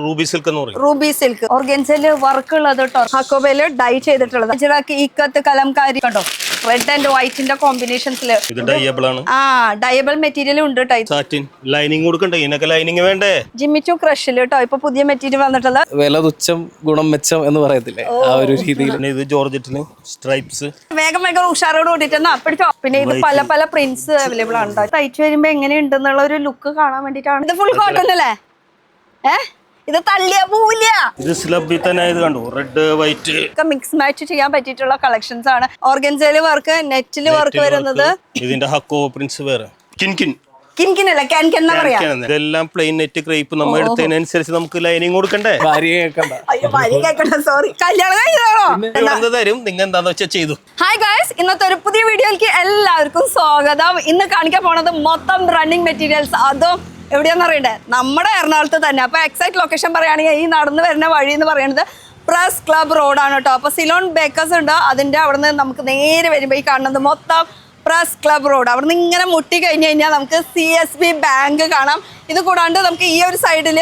Ruby silk എന്ന് പറയും. Ruby silk ഓർഗൻസയില് work ഉള്ളത് കേട്ടോ. ഹക്കോബയില് ഡൈ ചെയ്തിട്ടുള്ളത്. അജറാക്ക് ഈക്കത്ത് കലംകാരി കണ്ടോ, റെഡ് ആൻഡ് വൈറ്റിന്റെ കോമ്പിനേഷൻസില്. ഇത് ഡയബിൾ ആണ്. ഡയബിൾ മെറ്റീരിയൽ ഉണ്ട് കേട്ടോ. സാറ്റിൻ ലൈനിങ് കൊടുക്കണ്ടേ, ഇതിനൊക്കെ ലൈനിങ് വേണ്ടേ? ജിമ്മിച്ചു ക്രഷില് കേട്ടോ ഇപ്പൊ പുതിയ മെറ്റീരിയൽ വന്നിട്ടുള്ള. വില തുച്ഛം ഗുണം മെച്ചം എന്ന് പറയത്തില്ലേ, ആ ഒരു രീതിയിൽ. ഇത് ജോർജറ്റിന് സ്ട്രൈപ്സ്. വേഗം ഉഷാറോട് കൂടിയിട്ടാ പിടിച്ചോ. പിന്നെ ഇത് പല പല പ്രിന്റ്സ് അവൈലബിൾ ആണ്. തയ്ച്ചു വരുമ്പോ എങ്ങനെയുണ്ടെന്നുള്ള ഒരു ലുക്ക് കാണാൻ വേണ്ടിട്ടാണ്. ഇത് ഫുൾ കോട്ടൺ അല്ലേ? ഇത് തള്ളിയ പൂല. ഇത് സ്ലബിൽ തന്നെ ഇത് കണ്ടു, റെഡ് വൈറ്റ് മിക്സ് മാച്ച് ചെയ്യാൻ പറ്റിയിട്ടുള്ള കളക്ഷൻസ് ആണ്. ഓർഗൻസയില് വർക്ക്, നെറ്റില് വർക്ക് വരുന്നത്. ഇതിന്റെ ഹക്കോ പ്രിന്റ്സ് വേറെ. കിൻകിനല്ല, ക്യാൻ പറയാ. ഇതെല്ലാം പ്ലെയിൻ നെറ്റ് ക്രേപ്പ്. നമ്മൾ എടുത്തതിനനുസരിച്ച് നമുക്ക് ലൈനിങ് കൊടുക്കണ്ടേ? സോറി, കല്യാണം കഴിഞ്ഞതാണോ? തരും, നിങ്ങൾ എന്താന്ന് വെച്ചാൽ ചെയ്തു. ഹായ് ഗായ്സ്, ഇന്നത്തെ ഒരു പുതിയ വീഡിയോയിലേക്ക് എല്ലാവർക്കും സ്വാഗതം. ഇന്ന് കാണിക്കാൻ പോണത് മൊത്തം റണ്ണിങ് മെറ്റീരിയൽസ്. അതും എവിടെയാന്ന് അറിയണ്ടേ? നമ്മുടെ എറണാകുളത്ത് തന്നെ. അപ്പൊ എക്സാക്ട് ലൊക്കേഷൻ പറയുകയാണെങ്കിൽ ഈ നടന്നു വരുന്ന വഴി എന്ന് പറയുന്നത് പ്രസ് ക്ലബ് റോഡാണ് കേട്ടോ. അപ്പൊ സിലോൺ ബേക്കേഴ്സ് ഉണ്ട്, അതിന്റെ അവിടെ നിന്ന് നമുക്ക് നേരെ വരുമ്പോൾ ഈ കാണുന്നത് മൊത്തം പ്രസ് ക്ലബ് റോഡ്. അവിടെ നിന്ന് ഇങ്ങനെ മുട്ടി കഴിഞ്ഞ് കഴിഞ്ഞാൽ നമുക്ക് CSB ബാങ്ക് കാണാം. ഇത് കൂടാണ്ട് നമുക്ക് ഈ ഒരു സൈഡിൽ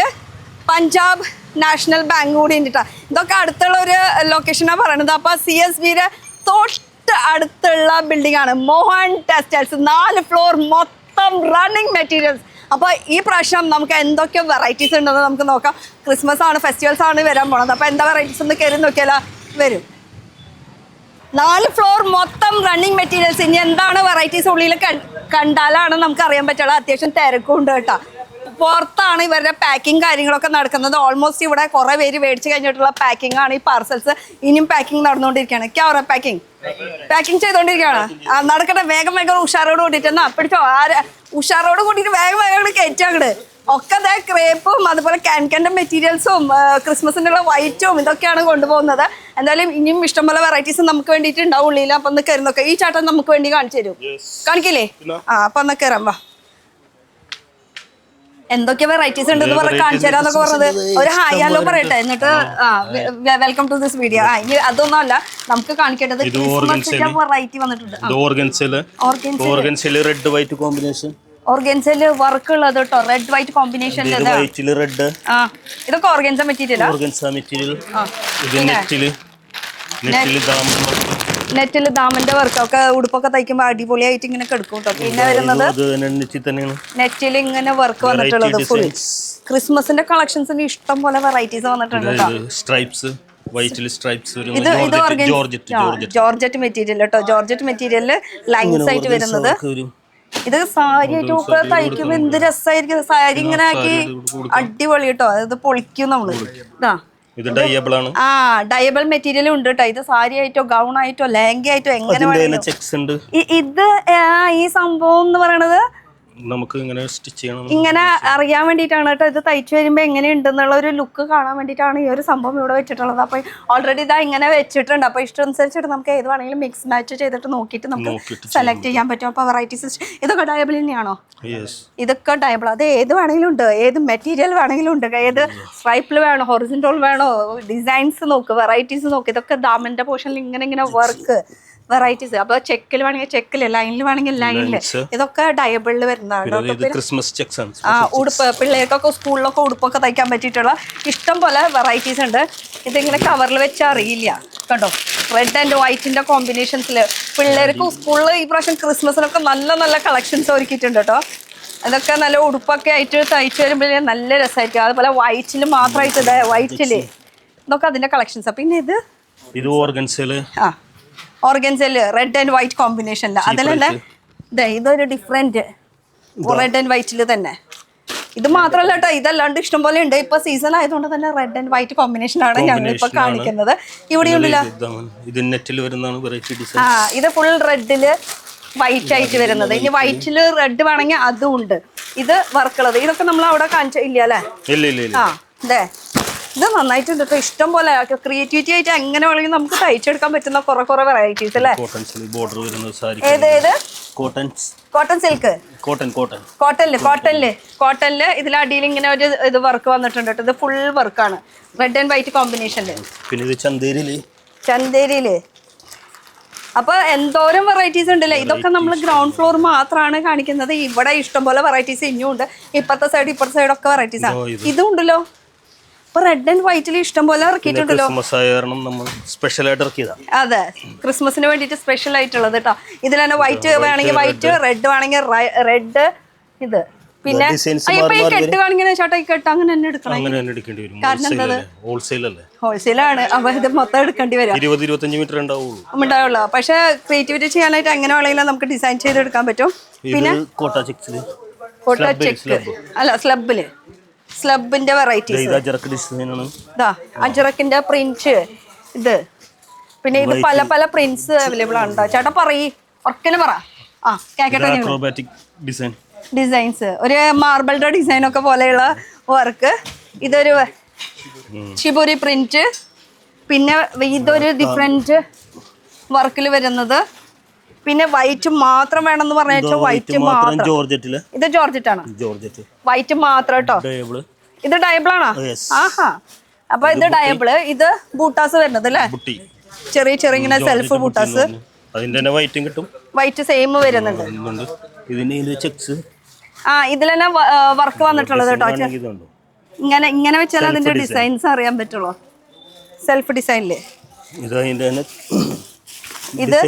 പഞ്ചാബ് നാഷണൽ ബാങ്ക് കൂടി ഉണ്ട്. ഇതൊക്കെ അടുത്തുള്ള ഒരു ലൊക്കേഷനാണ് പറയുന്നത്. അപ്പോൾ CSBയുടെ തൊട്ട് അടുത്തുള്ള ബിൽഡിംഗ് ആണ് മോഹൻ ടെക്സ്റ്റൈൽസ്. 4 ഫ്ലോർ മൊത്തം റണ്ണിങ് മെറ്റീരിയൽസ്. അപ്പോൾ ഈ പ്രാവശ്യം നമുക്ക് എന്തൊക്കെ വെറൈറ്റീസ് ഉണ്ടെന്ന് നമുക്ക് നോക്കാം. ക്രിസ്മസ് ആണ്, ഫെസ്റ്റിവൽസ് ആണ് വരാൻ പോണത്. അപ്പോൾ എന്താ വെറൈറ്റീസ് ഒന്ന് കയറി നോക്കിയാലോ? വരും. 4 ഫ്ലോർ മൊത്തം റണ്ണിങ് മെറ്റീരിയൽസ്. ഇനി എന്താണ് വെറൈറ്റീസ് ഉള്ളിൽ കണ്ടാലാണ് നമുക്ക് അറിയാൻ പറ്റുള്ളൂ. അത്യാവശ്യം തിരക്കും ഉണ്ട് കേട്ടോ. പുറത്താണ് ഇവരുടെ പാക്കിങ് കാര്യങ്ങളൊക്കെ നടക്കുന്നത്. ഓൾമോസ്റ്റ് ഇവിടെ കുറേ പേര് മേടിച്ച് കഴിഞ്ഞിട്ടുള്ള പാക്കിംഗ് ആണ് ഈ പാർസൽസ്. ഇനിയും പാക്കിംഗ് നടന്നുകൊണ്ടിരിക്കുകയാണ്. ക്യാമറ പാക്കിംഗ് ചെയ്തുകൊണ്ടിരിക്കുകയാണ്. നടക്കട്ടെ, വേഗം ഉഷാറോട് കൂട്ടിയിട്ട് എന്നാ പിടിച്ചോ. ഉഷാറോട് കൂട്ടിയിട്ട് വേഗം കയറ്റാങ്ങട്. ഒക്കെ അതേ ക്രേപ്പും അതുപോലെ ക്യാൻകൻ്റെ മെറ്റീരിയൽസും ക്രിസ്മസിൻ്റെ വൈറ്റും ഇതൊക്കെയാണ് കൊണ്ടുപോകുന്നത്. എന്തായാലും ഇനിയും ഇഷ്ടംപോലെ വെറൈറ്റീസ് നമുക്ക് വേണ്ടിയിട്ട് ഉണ്ടാവും ഉള്ളിൽ. അപ്പം ഒന്ന് കയറി നോക്കാം. ഈ ചാട്ടം നമുക്ക് വേണ്ടി കാണിച്ചു തരും, കാണിക്കില്ലേ? അപ്പം ഒന്ന് കയറാം വാ. എന്തൊക്കെ വെറൈറ്റീസ് ഉണ്ടെന്ന് പറഞ്ഞ് കാണിച്ചു തരാന്നൊക്കെ പറഞ്ഞത്. ഒരു ഹായ് ഹലോ പറയട്ടെ, എന്നിട്ട് വെൽക്കം ടു ദിസ് വീഡിയോ. ഇനി അതൊന്നും അല്ല നമുക്ക് കാണിക്കേണ്ടത്. വെറൈറ്റി വന്നിട്ടുണ്ട്. Red white combination. ഓർഗൻസയില് വർക്ക് ഉള്ളത് കേട്ടോ, റെഡ് വൈറ്റ് കോമ്പിനേഷൻ. ഇതൊക്കെ ഓർഗൻസ മെറ്റീരിയൽ. നെറ്റില് ദാമന്റെ വർക്കൊക്കെ ഉടുപ്പൊക്കെ തയ്ക്കുമ്പോ അടിപൊളിയായിട്ട് ഇങ്ങനെ കിടക്കും കേട്ടോ. പിന്നെ വരുന്നത് നെറ്റിൽ ഇങ്ങനെ വർക്ക് വന്നിട്ടുള്ളത് ഫുൾ. ക്രിസ്മസിന്റെ കളക്ഷൻസിന് ഇഷ്ടം പോലെ വെറൈറ്റീസ് വന്നിട്ടുണ്ട് കേട്ടോ. ഇത് ജോർജറ്റ് മെറ്റീരിയൽ കേട്ടോ. ജോർജറ്റ് മെറ്റീരിയലില് ലൈൻസ് ആയിട്ട് വരുന്നത്. ഇത് സാരി ആയിട്ട് തയ്ക്കുമ്പോ എന്ത് രസമായിരിക്കും. സാരി ഇങ്ങനെ ആക്കി അടിപൊളി കേട്ടോ. ഇത് പൊളിക്കും നമ്മള്. ഡയബിൾ മെറ്റീരിയൽ ഉണ്ട് കേട്ടോ. ഇത് സാരി ആയിട്ടോ ഗൗൺ ആയിട്ടോ ലെഹങ്ക ആയിട്ടോ എങ്ങനെ ഇത് ഈ സംഭവം എന്ന് പറയണത് നമുക്ക് ഇങ്ങനെ അറിയാൻ വേണ്ടിയിട്ടാണ് കേട്ടോ. ഇത് തയ്ച്ചു വരുമ്പോൾ എങ്ങനെയുണ്ടെന്നുള്ള ഒരു ലുക്ക് കാണാൻ വേണ്ടിയിട്ടാണ് ഈ ഒരു സംഭവം ഇവിടെ വെച്ചിട്ടുള്ളത്. അപ്പോൾ ഓൾറെഡി ഇതാ ഇങ്ങനെ വെച്ചിട്ടുണ്ട്. അപ്പോൾ ഇഷ്ടം അനുസരിച്ചിട്ട് നമുക്ക് ഏത് വേണമെങ്കിലും മിക്സ് മാച്ച് ചെയ്തിട്ട് നോക്കിയിട്ട് നമുക്ക് സെലക്ട് ചെയ്യാൻ പറ്റും. അപ്പോൾ വെറൈറ്റീസ് ഇതൊക്കെ ഡയബിൾ തന്നെയാണോ? ഇതൊക്കെ ഡയബിൾ. അത് ഏത് വേണമെങ്കിലും ഉണ്ട്, ഏത് മെറ്റീരിയൽ വേണമെങ്കിലും ഉണ്ട്. ഏത് സ്ട്രൈപ്പിൽ വേണോ, ഹൊറിസോണ്ടൽ വേണോ, ഡിസൈൻസ് നോക്ക്, വെറൈറ്റീസ് നോക്ക്. ഇതൊക്കെ ദാമന്റെ പോർഷനിൽ ഇങ്ങനെ വർക്ക് വെറൈറ്റീസ്. അപ്പൊ ചെക്കിൽ വേണമെങ്കിൽ ചെക്കില്, ലൈനിൽ വേണമെങ്കിൽ ലൈനില്. ഇതൊക്കെ ഡയബിളിൽ വരുന്നതാണ്. ഉടുപ്പ് പിള്ളേർക്കൊക്കെ സ്കൂളിലൊക്കെ ഉടുപ്പൊക്കെ തയ്ക്കാൻ പറ്റിയിട്ടുള്ള ഇഷ്ടം പോലെ വെറൈറ്റീസ് ഉണ്ട്. ഇതിങ്ങനെ കവറിൽ വെച്ച് അറിയില്ല കേട്ടോ. റെഡ് ആൻഡ് വൈറ്റിന്റെ കോമ്പിനേഷൻസിൽ പിള്ളേർക്ക് സ്കൂളിൽ ഈ പ്രാവശ്യം ക്രിസ്മസിനൊക്കെ നല്ല നല്ല കളക്ഷൻസ് ഒരുക്കിയിട്ടുണ്ട് കേട്ടോ. അതൊക്കെ നല്ല ഉടുപ്പൊക്കെ ആയിട്ട് തയ്ച്ചു വരുമ്പോഴേ നല്ല രസമായിരിക്കും. അതുപോലെ വൈറ്റില് മാത്രമായിട്ട് വൈറ്റില് ഇതൊക്കെ അതിന്റെ കളക്ഷൻസ്. പിന്നെ ഇത് ഓർഗൻസയില് റെഡ് ആൻഡ് വൈറ്റ് കോമ്പിനേഷനില്. അതിലല്ലേ ഇതൊരു ഡിഫറെന്റ് റെഡ് ആൻഡ് വൈറ്റില് തന്നെ. ഇത് മാത്രമല്ല കേട്ടോ, ഇതല്ലാണ്ട് ഇഷ്ടം പോലെ ഉണ്ട്. ഇപ്പൊ സീസൺ ആയതുകൊണ്ട് തന്നെ റെഡ് ആൻഡ് വൈറ്റ് കോമ്പിനേഷൻ ആണ് ഞങ്ങൾ ഇപ്പൊ കാണിക്കുന്നത്. ഇവിടെ ഉണ്ടല്ലോ ഇത് ഫുൾ റെഡില് വൈറ്റ് ആയിട്ട് വരുന്നത്. ഇനി വൈറ്റില് റെഡ് വേണമെങ്കിൽ അതും ഉണ്ട്. ഇത് വർക്കുള്ളത്. ഇതൊക്കെ നമ്മൾ അവിടെ കാണിച്ചില്ല അല്ലേ? അതെ, ഇത് നന്നായിട്ടുണ്ട് കേട്ടോ. ഇഷ്ടം പോലെ ക്രിയേറ്റിവിറ്റി ആയിട്ട് എങ്ങനെ വേണമെങ്കിൽ നമുക്ക് തയ്ച്ചെടുക്കാൻ പറ്റുന്ന കുറെ വെറൈറ്റീസ് അല്ലേ? ഏത് കോട്ടൺ സിൽക്ക്, കോട്ടണില് ഇതിലടിയിൽ ഇങ്ങനെ ഒരു ഇത് വർക്ക് വന്നിട്ടുണ്ട് കേട്ടോ. ഇത് ഫുൾ വർക്കാണ് റെഡ് ആൻഡ് വൈറ്റ് കോമ്പിനേഷനില്. ചന്തേരിയില് അപ്പൊ എന്തോരം വെറൈറ്റീസ് ഉണ്ടല്ലേ. ഇതൊക്കെ നമ്മൾ ഗ്രൗണ്ട് ഫ്ലോർ മാത്രമാണ് കാണിക്കുന്നത്. ഇവിടെ ഇഷ്ടംപോലെ വെറൈറ്റീസ് ഇനിയും ഉണ്ട്. ഇപ്പുറത്തെ സൈഡൊക്കെ വെറൈറ്റീസ് ആണ്. ഇതും ഉണ്ടല്ലോ. ഇപ്പൊ റെഡ് ആൻഡ് വൈറ്റിൽ ഇഷ്ടം പോലെ ഇറക്കിയിട്ടുണ്ടല്ലോ. ക്രിസ്മസ് ആയ കാരണം നമ്മൾ സ്പെഷ്യൽ ആയിട്ട് ഇറക്കിയതാ. അതെ, ക്രിസ്മസിന് വേണ്ടിട്ട് സ്പെഷ്യൽ ആയിട്ടുള്ളത് കേട്ടോ. ഇതിൽ തന്നെ വൈറ്റ് വേണമെങ്കിൽ വൈറ്റ്, റെഡ് വേണമെങ്കിൽ റെഡ്. ഇത് പിന്നെ ഇപ്പൊ ഈ കെട്ട് വേണമെങ്കിൽ ചേട്ടാ ഈ കെട്ട് അങ്ങനെ തന്നെ എടുക്കണം. കാരണം എന്താ, ഹോൾസെയിലാണ്. അപ്പൊ ഇത് മൊത്തം എടുക്കേണ്ടി വരും. 20-25 മീറ്റർ ഉണ്ടാവുള്ളൂ. പക്ഷെ ക്രിയേറ്റിവിറ്റി ചെയ്യാനായിട്ട് എങ്ങനെ വേണമെങ്കിലും നമുക്ക് ഡിസൈൻ ചെയ്തെടുക്കാൻ പറ്റും. പിന്നെ കോട്ട ചെക്ക് അല്ല, സ്ലബിന്റെ വെറൈറ്റീസ്, അജറക്കിന്റെ പ്രിന്റ്, ഇത് പിന്നെ ഇത് പല പല പ്രിന്റ്സ് അവൈലബിൾ ആണ്. ചേട്ടാ പറയ്, ഉറക്കനെ പറ. ആ കേക്കട്ടെ. ഡിസൈൻസ് ഒരു മാർബിളിന്റെ ഡിസൈൻ ഒക്കെ പോലെയുള്ള വർക്ക്. ഇതൊരു ഷിബുരി പ്രിന്റ്. പിന്നെ ഇതൊരു ഡിഫറെന്റ് വർക്കിൽ വരുന്നത്. പിന്നെ വൈറ്റ് മാത്രം വേണമെന്ന് പറഞ്ഞാൽ വൈറ്റ് മാത്രം. ഇത് ജോർജറ്റ് ആണ്, വൈറ്റ് മാത്രം കേട്ടോ. ഇത് ഡയബിൾ ആണോ? ആഹാ. അപ്പൊ ഇത് ഡയബിള്. ഇത് ബൂട്ടാസ് വരുന്നത് അല്ലേ, ചെറിയ ചെറിയ ഇങ്ങനെ സെൽഫ് ബൂട്ടാസ്. വൈറ്റ് സെയിം വരുന്നുണ്ട്. ആ ഇതിൽ തന്നെ വർക്ക് വന്നിട്ടുള്ളത് കേട്ടോ. ഇങ്ങനെ ഇങ്ങനെ വെച്ചാൽ അതിന്റെ ഡിസൈൻസ് അറിയാൻ പറ്റുള്ളൂ. സെൽഫ് ഡിസൈനില് ഇത്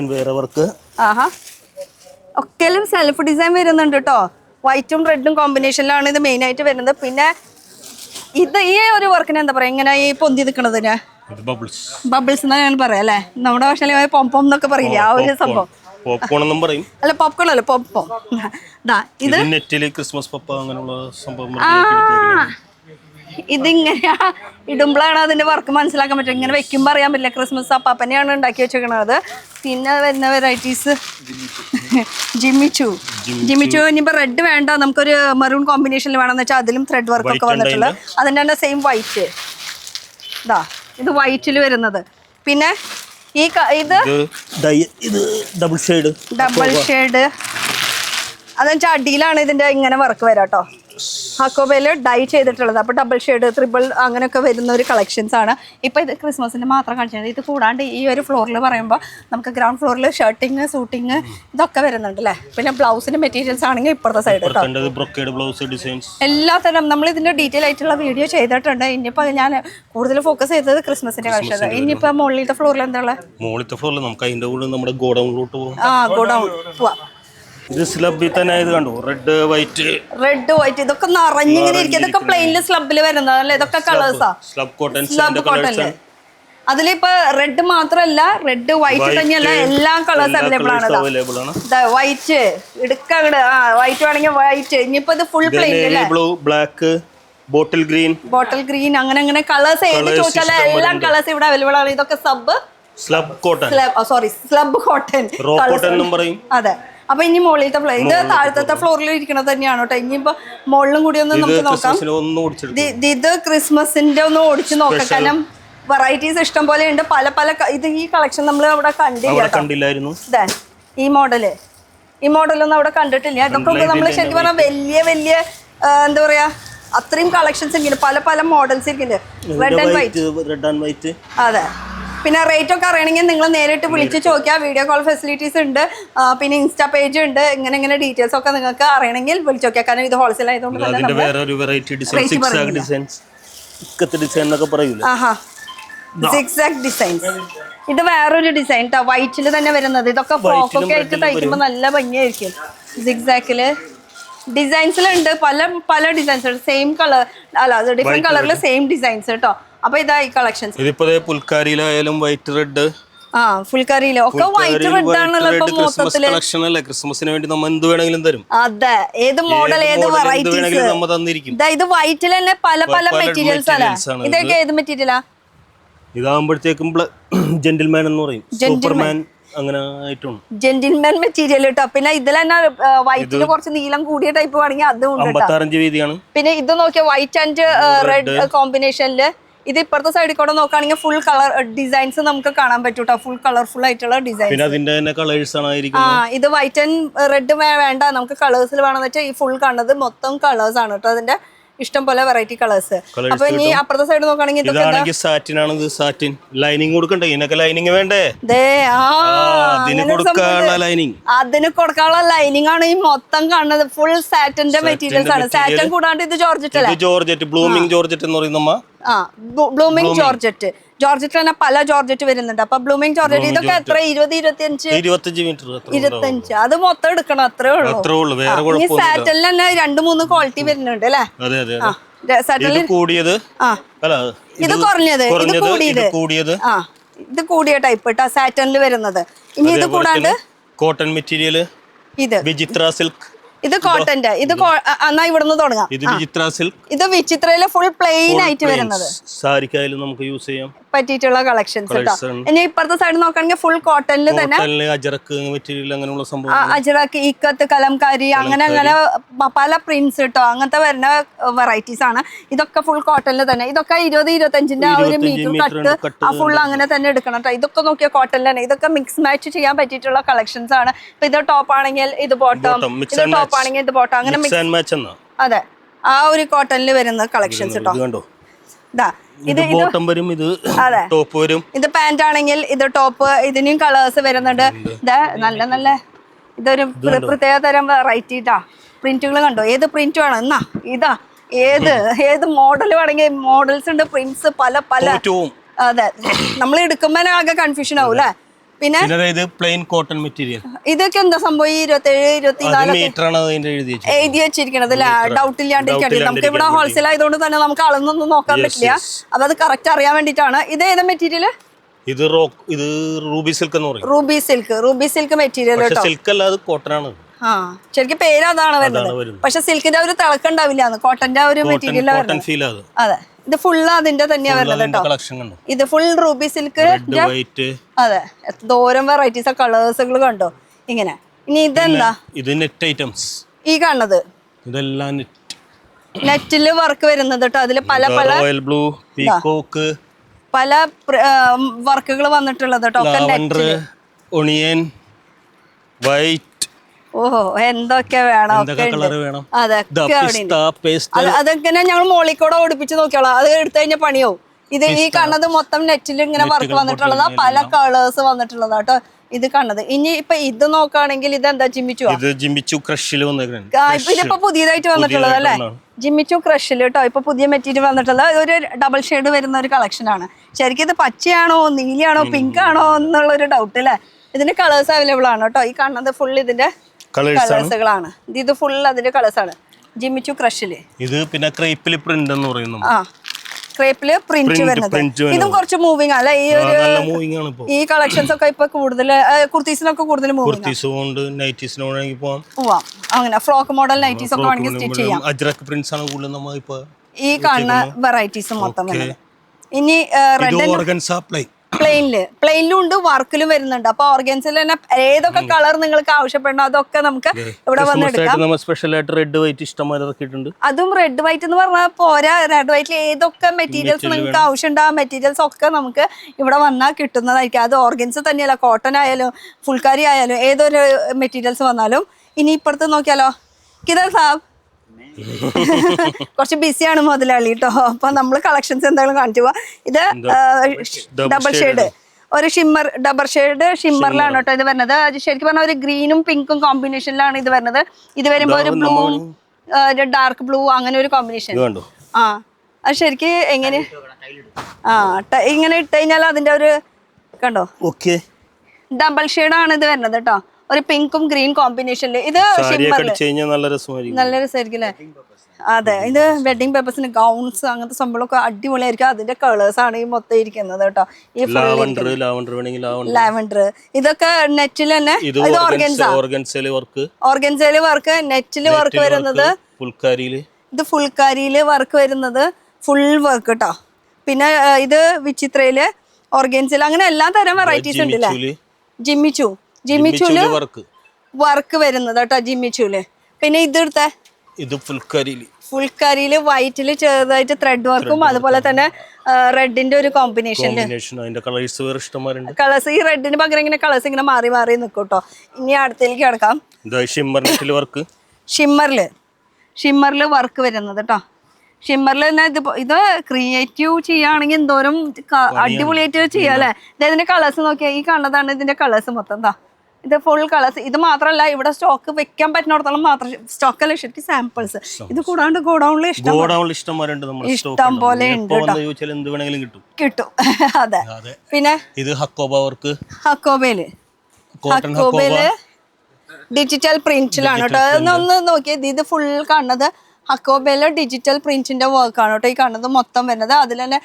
ആഹാ ഒക്കെയും സെൽഫ് ഡിസൈൻ വരുന്നുണ്ട് കേട്ടോ. വൈറ്റും റെഡും കോമ്പിനേഷനിലാണ് ഇത് മെയിൻ ആയിട്ട് വരുന്നത്. പിന്നെ ഇത് ഈ ഒരു വർക്കിന് എന്താ പറയാ, ഇങ്ങനെ ഈ പൊന്തി നിൽക്കണതിന് ബബിൾസ് എന്നാ ഞാൻ പറയാം അല്ലേ. നമ്മുടെ ഭാഷയിൽ പൊംപൊം എന്നൊക്കെ പറയില്ലേ, ആ ഒരു സംഭവം. അല്ല പോപ്കോൺ അല്ല, പോപ്കോൺ. ഇത് ക്രിസ്മസ് പപ്പ അങ്ങനെയുള്ള സംഭവം. ഇതിങ്ങനെ ഇടുമ്പോഴാണ് അതിന്റെ വർക്ക് മനസ്സിലാക്കാൻ പറ്റും. ഇങ്ങനെ വെക്കുമ്പോൾ അറിയാൻ പറ്റില്ല. ക്രിസ്മസ് അപ്പാപ്പനെയാണ് ഉണ്ടാക്കി വെച്ചേക്കണത്. പിന്നെ വരുന്ന വെറൈറ്റീസ് ജിമ്മിച്ചു. ഇനിയിപ്പോൾ റെഡ് വേണ്ട, നമുക്കൊരു മെറൂൺ കോമ്പിനേഷനിൽ വേണമെന്ന് വെച്ചാൽ അതിലും ത്രെഡ് വർക്ക് ഒക്കെ വന്നിട്ടുള്ളത്. അതിൻ്റെ തന്നെ സെയിം വൈറ്റ്. ഇത് വൈറ്റിൽ വരുന്നത്. പിന്നെ ഈ ഇത് ഡബിൾ ഷെയ്ഡ്. അതെന്ന് വെച്ചാൽ അടിയിലാണ് ഇതിന്റെ ഇങ്ങനെ വർക്ക് വരാം കേട്ടോ. ഹക്കോബയില് ഡൈ ചെയ്തിട്ടുള്ളത്. അപ്പോൾ ഡബിൾ ഷെയ്ഡ്, ത്രിബിൾ അങ്ങനെയൊക്കെ വരുന്ന ഒരു കളക്ഷൻസ് ആണ്. ഇപ്പോൾ ഇത് ക്രിസ്മസിൻ്റെ മാത്രം കാണിച്ചത്. ഇത് കൂടാണ്ട് ഈ ഒരു ഫ്ലോറിൽ പറയുമ്പോൾ നമുക്ക് ഗ്രൗണ്ട് ഫ്ലോറിൽ ഷർട്ടിങ്, സൂട്ടിങ് ഇതൊക്കെ വരുന്നുണ്ട് അല്ലേ. പിന്നെ ബ്ലൗസിന്റെ മെറ്റീരിയൽസ് ആണെങ്കിൽ ഇപ്പുറത്തെ സൈഡ് കേട്ടോ. എല്ലാത്തരം നമ്മൾ ഇതിന്റെ ഡീറ്റെയിൽ ആയിട്ടുള്ള വീഡിയോ ചെയ്തിട്ടുണ്ട്. ഇനിയിപ്പോൾ ഞാൻ കൂടുതൽ ഫോക്കസ് ചെയ്തത് ക്രിസ്മസിന്റെ കളക്ഷൻ. ഇനിയിപ്പോൾ മുകളിലത്തെ ഫ്ലോറിൽ എന്താ ഉള്ളത്? മുകളിലത്തെ ഫ്ലോറിൽ നമുക്ക് അതിന്റെ കൂടെ നമ്മുടെ ഗോഡൌണിലോട്ട് പോകാം. ഗോഡൌൺ പോവാം. ഇത് സ്ലബിൽ തന്നെ ഇത് കണ്ടു, റെഡ് വൈറ്റ് ഇതൊക്കെ നിറഞ്ഞിങ്ങനെ ഇരിക്കും. ഇതൊക്കെ പ്ലെയിനില് സ്ലബില് വരുന്നതല്ലേ. ഇതൊക്കെ കളേഴ്സാ, സ്ലബ് കോട്ടൺ. അതിലിപ്പോ റെഡ് മാത്രല്ല, റെഡ് വൈറ്റ് തന്നെയല്ല, എല്ലാ കളേഴ്സ് അവൈലബിൾ ആണ്. വൈറ്റ് എടുക്കങ്ങട്, വൈറ്റ് വേണമെങ്കിൽ വൈറ്റ്. ഇനിയിപ്പോ ഇത് full plain, black, bottle green അങ്ങനെ അങ്ങനെ കളേഴ്സ് ഏത് ചോദിച്ചാലും എല്ലാം കളേഴ്സ് ഇവിടെ അവൈലബിൾ ആണ്. ഇതൊക്കെ സ്ലബ് കോട്ടൺ. അതെ. അപ്പൊ ഇനി മുകളിലത്തെ ഫ്ലോർ, ഇത് താഴത്തെ ഫ്ലോറിൽ ഇരിക്കണത് തന്നെയാണ് കേട്ടോ. ഇനിയിപ്പോ മുകളിലും കൂടി ഒന്ന് നമുക്ക് നോക്കാം. ഇത് ക്രിസ്മസിന്റെ ഒന്ന് ഓടിച്ചു നോക്കാം. കാരണം വെറൈറ്റീസ് ഇഷ്ടം പോലെ ഉണ്ട്. പല പല ഇത് ഈ കളക്ഷൻ നമ്മൾ അവിടെ കണ്ടില്ലായിരുന്നു. ഈ മോഡലൊന്നും അവിടെ കണ്ടിട്ടില്ല. ഇതൊക്കെ നമ്മൾ ശരിക്കും പറഞ്ഞാൽ വലിയ വലിയ എന്താ പറയാ, അത്രയും കളക്ഷൻസ് ഇരിക്കുന്നു. പല പല മോഡൽസ് ഇരിക്കുന്നുണ്ട്. Red and white. അതെ. പിന്നെ റേറ്റ് ഒക്കെ അറിയണമെങ്കിൽ നിങ്ങൾ നേരിട്ട് വിളിച്ച് ചോദിക്കുക. വീഡിയോ കോൾ ഫെസിലിറ്റീസ് ഉണ്ട്. പിന്നെ ഇൻസ്റ്റാ പേജ് ഉണ്ട്. ഇങ്ങനെ ഡീറ്റെയിൽസ് ഒക്കെ നിങ്ങൾക്ക് അറിയണമെങ്കിൽ വിളിച്ച് നോക്കിയാൽ. കാരണം ഇത് ഹോൾസെയിൽ ആയതുകൊണ്ട് ഇത് വേറൊരു ഡിസൈൻ കേട്ടോ. വൈറ്റിൽ തന്നെ വരുന്നത്. ഇതൊക്കെ ഫ്രോക്കൊക്കെ ആയിട്ട് തയ്ക്കുമ്പോൾ നല്ല ഭംഗിയായിരിക്കും. സിക്സാക്കില് ഡിസൈൻസിലുണ്ട്, പല പല ഡിസൈൻസ്. സെയിം കളർ അല്ല, ഡിഫറെന്റ് കളറിൽ സെയിം ഡിസൈൻസ് കേട്ടോ. അപ്പൊ ഇതാ ഈ കളക്ഷൻസ്. ഇതിപ്പോ പുൽക്കാരിയിലായാലും വൈറ്റ് റെഡ്, ഫുൾക്കാരിയിലും ഒക്കെ വൈറ്റ് റെഡ് ആണല്ലോ ഇപ്പൊ മൊത്തത്തില്. ക്രിസ്മസിന് വേണ്ടി നമ്മൾ എന്ത് വേണമെങ്കിലും തരും. അതെ, ഏത് മോഡൽ, ഏത് വെറൈറ്റീസ്. ഇത് വൈറ്റിൽ തന്നെ പല പല മെറ്റീരിയൽസ് ആണ്. ഇതൊക്കെ ഏത് മെറ്റീരിയലാ? ഇതാകുമ്പോഴത്തേക്കും ജെന്റിൽമാൻ എന്ന് പറയും, സൂപ്പർമാൻ അങ്ങനെ ആയിട്ടുണ്ട്. ജെന്റിൽമാൻ മെറ്റീരിയൽ കേട്ടോ. പിന്നെ ഇതിൽ തന്നെ വൈറ്റിൽ കുറച്ച് നീളം കൂടിയ ടൈപ്പ് വേണമെങ്കിൽ അതും ഉണ്ട്. 56 വീതിയാണ്. പിന്നെ ഇത് നോക്കിയാൽ വൈറ്റ് ആൻഡ് റെഡ് കോമ്പിനേഷനില്. ഇത് ഇപ്പുറത്തെ സൈഡിൽ കൂടെ നോക്കുകയാണെങ്കിൽ ഫുൾ കളർ ഡിസൈൻസ് നമുക്ക് കാണാൻ പറ്റൂട്ടോ. ഫുൾ കളർഫുൾ ആയിട്ടുള്ള ഡിസൈൻ. ഇത് വൈറ്റ് ആൻഡ് റെഡ് വേണ്ട, നമുക്ക് കളേഴ്സിൽ വേണമെന്ന് വെച്ചാൽ ഈ ഫുൾ കാണുന്നത് മൊത്തം കളേഴ്സ് ആണ് കേട്ടോ. അതിന്റെ ഇഷ്ടം പോലെ വെറൈറ്റി കളേഴ്സ്. അപ്പൊ ഇനി അപ്പുറത്തെ സൈഡ് നോക്കുകയാണെങ്കിൽ ഇതൊക്കെ ഇതാണെങ്കിൽ സാറ്റിൻ ആണ്. ഇത് സാറ്റിൻ ലൈനിങ് കൊടുക്കണ്ടേ? ഇതിനൊക്കെ ലൈനിങ് വേണ്ടേ? അതിന് കൊടുക്കാനുള്ള ലൈനിങ്, അതിന് കൊടുക്കാനുള്ള ലൈനിങ് ആണ് ഈ മൊത്തം കാണുന്നത്. ഫുൾ സാറ്റിന്റെ മെറ്റീരിയൽസ് ആണ്. സാറ്റിൻ കൂടാണ്ട് ഇത് ജോർജറ്റ് അല്ലേ? ജോർജറ്റ്, ബ്ലൂമിംഗ് ജോർജറ്റ് എന്ന് പറയുന്ന ബ്ലൂമിംഗ് ജോർജറ്റ്. ജോർജറ്റ് തന്നെ പല ജോർജറ്റ് വരുന്നുണ്ട്. അപ്പൊ ബ്ലൂമിംഗ് ജോർജറ്റ് ഇതൊക്കെ എത്ര? 25 മീറ്റർ 25. അത് മൊത്തം എടുക്കണം, അത്രേ ഉള്ളൂ. ഈ സാറ്റലിൽ തന്നെ 2-3 ക്വാളിറ്റി വരുന്നുണ്ട് അല്ലേ? ഇത് കൂടിയത്, ഇത് കുറഞ്ഞത്, ഇത് കൂടിയത്. ഇത് കൂടിയ ടൈപ്പ് കേട്ടോ സാറ്റനിൽ വരുന്നത്. ഇനി ഇത് കൂടാണ്ട് കോട്ടൺ മെറ്റീരിയൽ, ഇത് വിചിത്ര സിൽക്ക്. ഇത് കോട്ടന്റെ. ഇത് എന്നാ ഇവിടുന്ന് തുടങ്ങാം. ഇത് വിചിത്ര സിൽക്ക്. ഇത് വിചിത്രയില് ഫുൾ പ്ലെയിൻ ആയിട്ട് വരുന്നത്. സാരിക്കായാലും നമുക്ക് യൂസ് ചെയ്യാം പറ്റിയിട്ടുള്ള കളക്ഷൻസ് കേട്ടോ. ഇനി ഇപ്പുറത്തെ സൈഡ് നോക്കുകയാണെങ്കിൽ ഫുൾ കോട്ടണിൽ തന്നെ അജറക്ക് മെറ്റീരിയൽ അങ്ങനെയുള്ള സംഭവം, അജറക്ക്, ഇക്കത്ത്, കലംകാരി, അങ്ങനെ പല പ്രിന്റ്സ് കേട്ടോ. അങ്ങനത്തെ വരുന്ന വെറൈറ്റീസ് ആണ്. ഇതൊക്കെ ഫുൾ കോട്ടണിൽ തന്നെ. ഇതൊക്കെ 20-25 ആ ഒരു മീറ്റർ കട്ട് ആ ഫുൾ അങ്ങനെ തന്നെ എടുക്കണം കേട്ടോ. ഇതൊക്കെ നോക്കിയാൽ കോട്ടണിൽ തന്നെ. ഇതൊക്കെ മിക്സ് മാച്ച് ചെയ്യാൻ പറ്റിയിട്ടുള്ള കളക്ഷൻസ് ആണ്. ഇപ്പൊ ഇത് ടോപ്പ് ആണെങ്കിൽ ഇത് ബോട്ടം, ഇത് ടോപ്പ് ആണെങ്കിൽ ഇത് ബോട്ടം, അങ്ങനെ മിക്സ്. അതെ, ആ ഒരു കോട്ടണിൽ വരുന്ന കളക്ഷൻസ് കേട്ടോ. ഇത് ബോട്ടം വരും, ഇത് ടോപ്പ് വരും. ഇത് പാന്റ് ആണെങ്കിൽ ഇത് ടോപ്പ്. ഇതിനും കളേഴ്സ് വരുന്നുണ്ട്. നല്ല നല്ല ഇതൊരു പ്രത്യേക തരം വെറൈറ്റി ട്ടാ. പ്രിന്റുകൾ കണ്ടോ? ഏത് പ്രിന്റ് വേണം എന്നാ? ഏത് മോഡൽ വേണമെങ്കിൽ മോഡൽസ് ഉണ്ട്, പ്രിന്റ്സ് പല പല. അതെ, നമ്മൾ എടുക്കുമ്പോ ആകെ കൺഫ്യൂഷൻ ആവും അല്ലേ? പിന്നെ പ്ലെയിൻ കോട്ടൺ മെറ്റീരിയൽ. ഇതൊക്കെ എന്താ സംഭവം? 27-24 എഴുതി വെച്ചിരിക്കണത് അല്ലേ? ഡൗട്ട് ഇല്ലാണ്ടിരിക്കണ്ടേ? നമുക്ക് ഇവിടെ ഹോൾസെയിൽ ആയതുകൊണ്ട് തന്നെ നമുക്ക് അളന്നൊന്നും നോക്കാൻ പറ്റില്ല. അപ്പൊ അത് കറക്റ്റ് അറിയാൻ വേണ്ടിട്ടാണ്. ഇത് ഏതാ മെറ്റീരിയൽ? ഇത് റൂബി സിൽക്ക് എന്ന് പറയും. റൂബി സിൽക്ക് മെറ്റീരിയൽ കേട്ടോ. സിൽക്ക് അല്ല, അത് കോട്ടൺ ആണ്. ശരിക്കും പേര് അതാണ് വരുന്നത്. പക്ഷെ സിൽക്കിന്റെ ഒരു തിളക്കം ഉണ്ടാവില്ല, കോട്ടന്റെ ഒരു മെറ്റീരിയൽ. അതെ, ഇത് ഫുള്ള് അതിന്റെ തന്നെയാ വരുന്നത് കേട്ടോ. ഇത് ഫുൾ റൂബി സിൽക്ക്. അതെ, ദൂരം വെറൈറ്റീസ് കളേഴ്സുകൾ കണ്ടോ ഇങ്ങനെ. ഇനി ഇതെന്താ? ഇത് നെറ്റ് ഐറ്റംസ്. ഈ കാണുന്നത് ഇതെല്ലാം നെറ്റില് വർക്ക് വരുന്നത് കേട്ടോ. അതില് പല പല റോയൽ ബ്ലൂ, പീകോക്ക്, പല വർക്കുകൾ വന്നിട്ടുള്ളത് കേട്ടോ. Onion, white. ഓഹോ, എന്തൊക്കെ വേണം. അതെങ്ങനെ ഞങ്ങൾ മോളിക്കൂടെ ഓടിപ്പിച്ച് നോക്കിയോളാം. അത് എടുത്തു കഴിഞ്ഞാൽ പണിയാവും. ഇത് ഈ കാണുന്നത് മൊത്തം നെറ്റിൽ ഇങ്ങനെ വർക്ക് വന്നിട്ടുള്ളതാ, പല കളേഴ്സ് വന്നിട്ടുള്ളതാ കേട്ടോ. ഇത് കാണുന്നത്. ഇനി ഇപ്പൊ ഇത് നോക്കുകയാണെങ്കിൽ ഇതെന്താ? ജിമ്മിച്ചു ക്രഷിൽ ഇതിപ്പോ പുതിയതായിട്ട് വന്നിട്ടുള്ളത് അല്ലേ? ജിമ്മിച്ചു ക്രഷിൽ കേട്ടോ. ഇപ്പൊ പുതിയ മെറ്റീരിയൽ വന്നിട്ടുള്ളത് ഒരു ഡബിൾ ഷെയ്ഡ് വരുന്ന ഒരു കളക്ഷൻ ആണ്. ശരിക്കും ഇത് പച്ചയാണോ നീലയാണോ പിങ്ക് ആണോ എന്നുള്ളൊരു ഡൗട്ട് അല്ലേ? ഇതിന്റെ കളേഴ്സ് അവൈലബിൾ ആണ് കേട്ടോ. ഈ കാണുന്നത് ഫുൾ ഇതിന്റെ കളേഴ്സുകളാണ്. ഇത് ഫുൾ അതിന്റെ കളേഴ്സ് ആണ്. ജിമ്മിച്ചു ക്രഷില്. ഇത് പിന്നെ ക്രേപ്പില് പ്രിന്റ് എന്ന് പറയുന്നു. ക്രേപ്പില് പ്രിന്റ് വരുന്നത്. ഇതും കുറച്ച് മൂവിങ് അല്ലെ? ഈ ഒരു ഈ കളക്ഷൻസ് ഒക്കെ ഇപ്പൊ കൂടുതൽ കുർത്തീസിനൊക്കെ കൂടുതൽ മൂവിങ്. അങ്ങനെ ഫ്രോക്ക് മോഡൽ നൈറ്റീസ് ഒക്കെ വേണമെങ്കിൽ സ്റ്റിച്ച് ചെയ്യാം. ഈ കാണുന്ന വെറൈറ്റീസ് മൊത്തം വരുന്നത്. ഇനി പ്ലെയിനിലും ഉണ്ട്, വർക്കിലും വരുന്നുണ്ട്. അപ്പൊ ഓർഗൻസിൽ തന്നെ ഏതൊക്കെ കളർ നിങ്ങൾക്ക് ആവശ്യപ്പെടണം അതൊക്കെ നമുക്ക് ഇവിടെ വന്നെടുക്കാം. അതും റെഡ് വൈറ്റ് എന്ന് പറഞ്ഞാൽ പോരാ. റെഡ് വൈറ്റിൽ ഏതൊക്കെ മെറ്റീരിയൽസ് നിങ്ങൾക്ക് ആവശ്യമുണ്ട് ആ മെറ്റീരിയൽസ് ഒക്കെ നമുക്ക് ഇവിടെ വന്നാൽ കിട്ടുന്നതായിരിക്കും. അത് ഓർഗൻസ് തന്നെയല്ല, കോട്ടൺ ആയാലും ഫുൾക്കാരി ആയാലും ഏതൊരു മെറ്റീരിയൽസ് വന്നാലും. ഇനി ഇപ്പുറത്ത് നോക്കിയാലോ? കിതർ സാബ് കുറച്ച് ബിസിയാണ് മുതലാളി കേട്ടോ. അപ്പൊ നമ്മള് കളക്ഷൻസ് എന്തെങ്കിലും കാണിച്ചു പോവാ. ഇത് ഡബിൾ ഷെയ്ഡ്, ഒരു ഷിമ്മർ, ഡബിൾ ഷെയ്ഡ് ഷിമ്മറിലാണ് കേട്ടോ ഇത് വരുന്നത്. ശരിക്കും പറഞ്ഞാൽ ഒരു ഗ്രീനും പിങ്കും കോമ്പിനേഷനിലാണ് ഇത് വരുന്നത്. ഇത് വരുമ്പോ ഒരു ബ്ലൂ, ഡാർക്ക് ബ്ലൂ, അങ്ങനെ ഒരു കോമ്പിനേഷൻ. അത് ശരിക്ക് എങ്ങനെ ഇങ്ങനെ ഇട്ട് കഴിഞ്ഞാൽ അതിന്റെ ഒരു കണ്ടോ ഡബിൾ ഷെയ്ഡാണ് ഇത് വരുന്നത് കേട്ടോ. ഒരു പിങ്കും ഗ്രീൻ കോമ്പിനേഷനില്. ഇത് നല്ല രസമായിരിക്കും അല്ലേ? അതെ, ഇത് വെഡിങ് പേർപ്പസിന് ഗൗൺസ് അങ്ങനത്തെ സംഭവമൊക്കെ അടിപൊളിയായിരിക്കും. അതിന്റെ കളേഴ്സ് ആണ് ഈ മൊത്തം ഇരിക്കുന്നത് കേട്ടോ. ഈ ലാവൻഡർ ഇതൊക്കെ നെറ്റിൽ തന്നെ. ഇത് ഓർഗൻസയില് വർക്ക്, നെറ്റില് വർക്ക് വരുന്നത്. ഇത് ഫുൾക്കാരിയില് വർക്ക് വരുന്നത്, ഫുൾ വർക്ക് കേട്ടോ. പിന്നെ ഇത് വിചിത്രയില്, ഓർഗൻസയില്, അങ്ങനെ എല്ലാ തരം വെറൈറ്റീസ് ഉണ്ട് അല്ലേ? ജിമ്മിച്ചൂല് വർക്ക് വരുന്നത് കേട്ടോ ജിമ്മിച്ചൂല്. പിന്നെ ഇതെടുത്ത ഇത് ഫുൾക്കാരിയില് വൈറ്റില് ചെറുതായിട്ട് ത്രെഡ് വർക്കും അതുപോലെ തന്നെ റെഡിന്റെ ഒരു കോമ്പിനേഷനില് കളേഴ്സ്. ഈ റെഡിന് പകരം ഇങ്ങനെ കളേഴ്സ് ഇങ്ങനെ മാറി മാറി നിൽക്കും കേട്ടോ. ഇനി അടുത്തേക്ക് കിടക്കാം. ഷിമ്മറില് വർക്ക് വരുന്നത് കേട്ടോ. ഷിമ്മറിൽ തന്നെ ഇത് ക്രിയേറ്റീവ് ചെയ്യുകയാണെങ്കിൽ എന്തോരം അടിപൊളിയായിട്ട് ചെയ്യാം അല്ലേ. ഇതിന്റെ കളേഴ്സ് നോക്കിയാൽ ഈ കാണുന്നതാണ് ഇതിന്റെ കളേഴ്സ് മൊത്തം. എന്താ ഇത് ഫുൾ കളേഴ്സ്. ഇത് മാത്രമല്ല ഇവിടെ സ്റ്റോക്ക് വെക്കാൻ പറ്റുന്നിടത്തോളം മാത്രം സ്റ്റോക്ക് അല്ല, ശരിക്കും സാമ്പിൾസ്. ഇത് കൂടാണ്ട് ഗോഡൌണിൽ ഇഷ്ടം പോലെ ഉണ്ട് കിട്ടും. അതെ. പിന്നെ ഇത് ഹക്കോബയില് ഡിജിറ്റൽ പ്രിന്റിലാണ് കേട്ടോ. ഒന്ന് നോക്കിയത് ഇത് ഫുൾ കാണുന്നത് ഹക്കോബയിലെ ഡിജിറ്റൽ പ്രിന്റിന്റെ വർക്ക് ആണ് കേട്ടോ. ഈ കാണുന്നത് മൊത്തം വരുന്നത് അതിൽ തന്നെ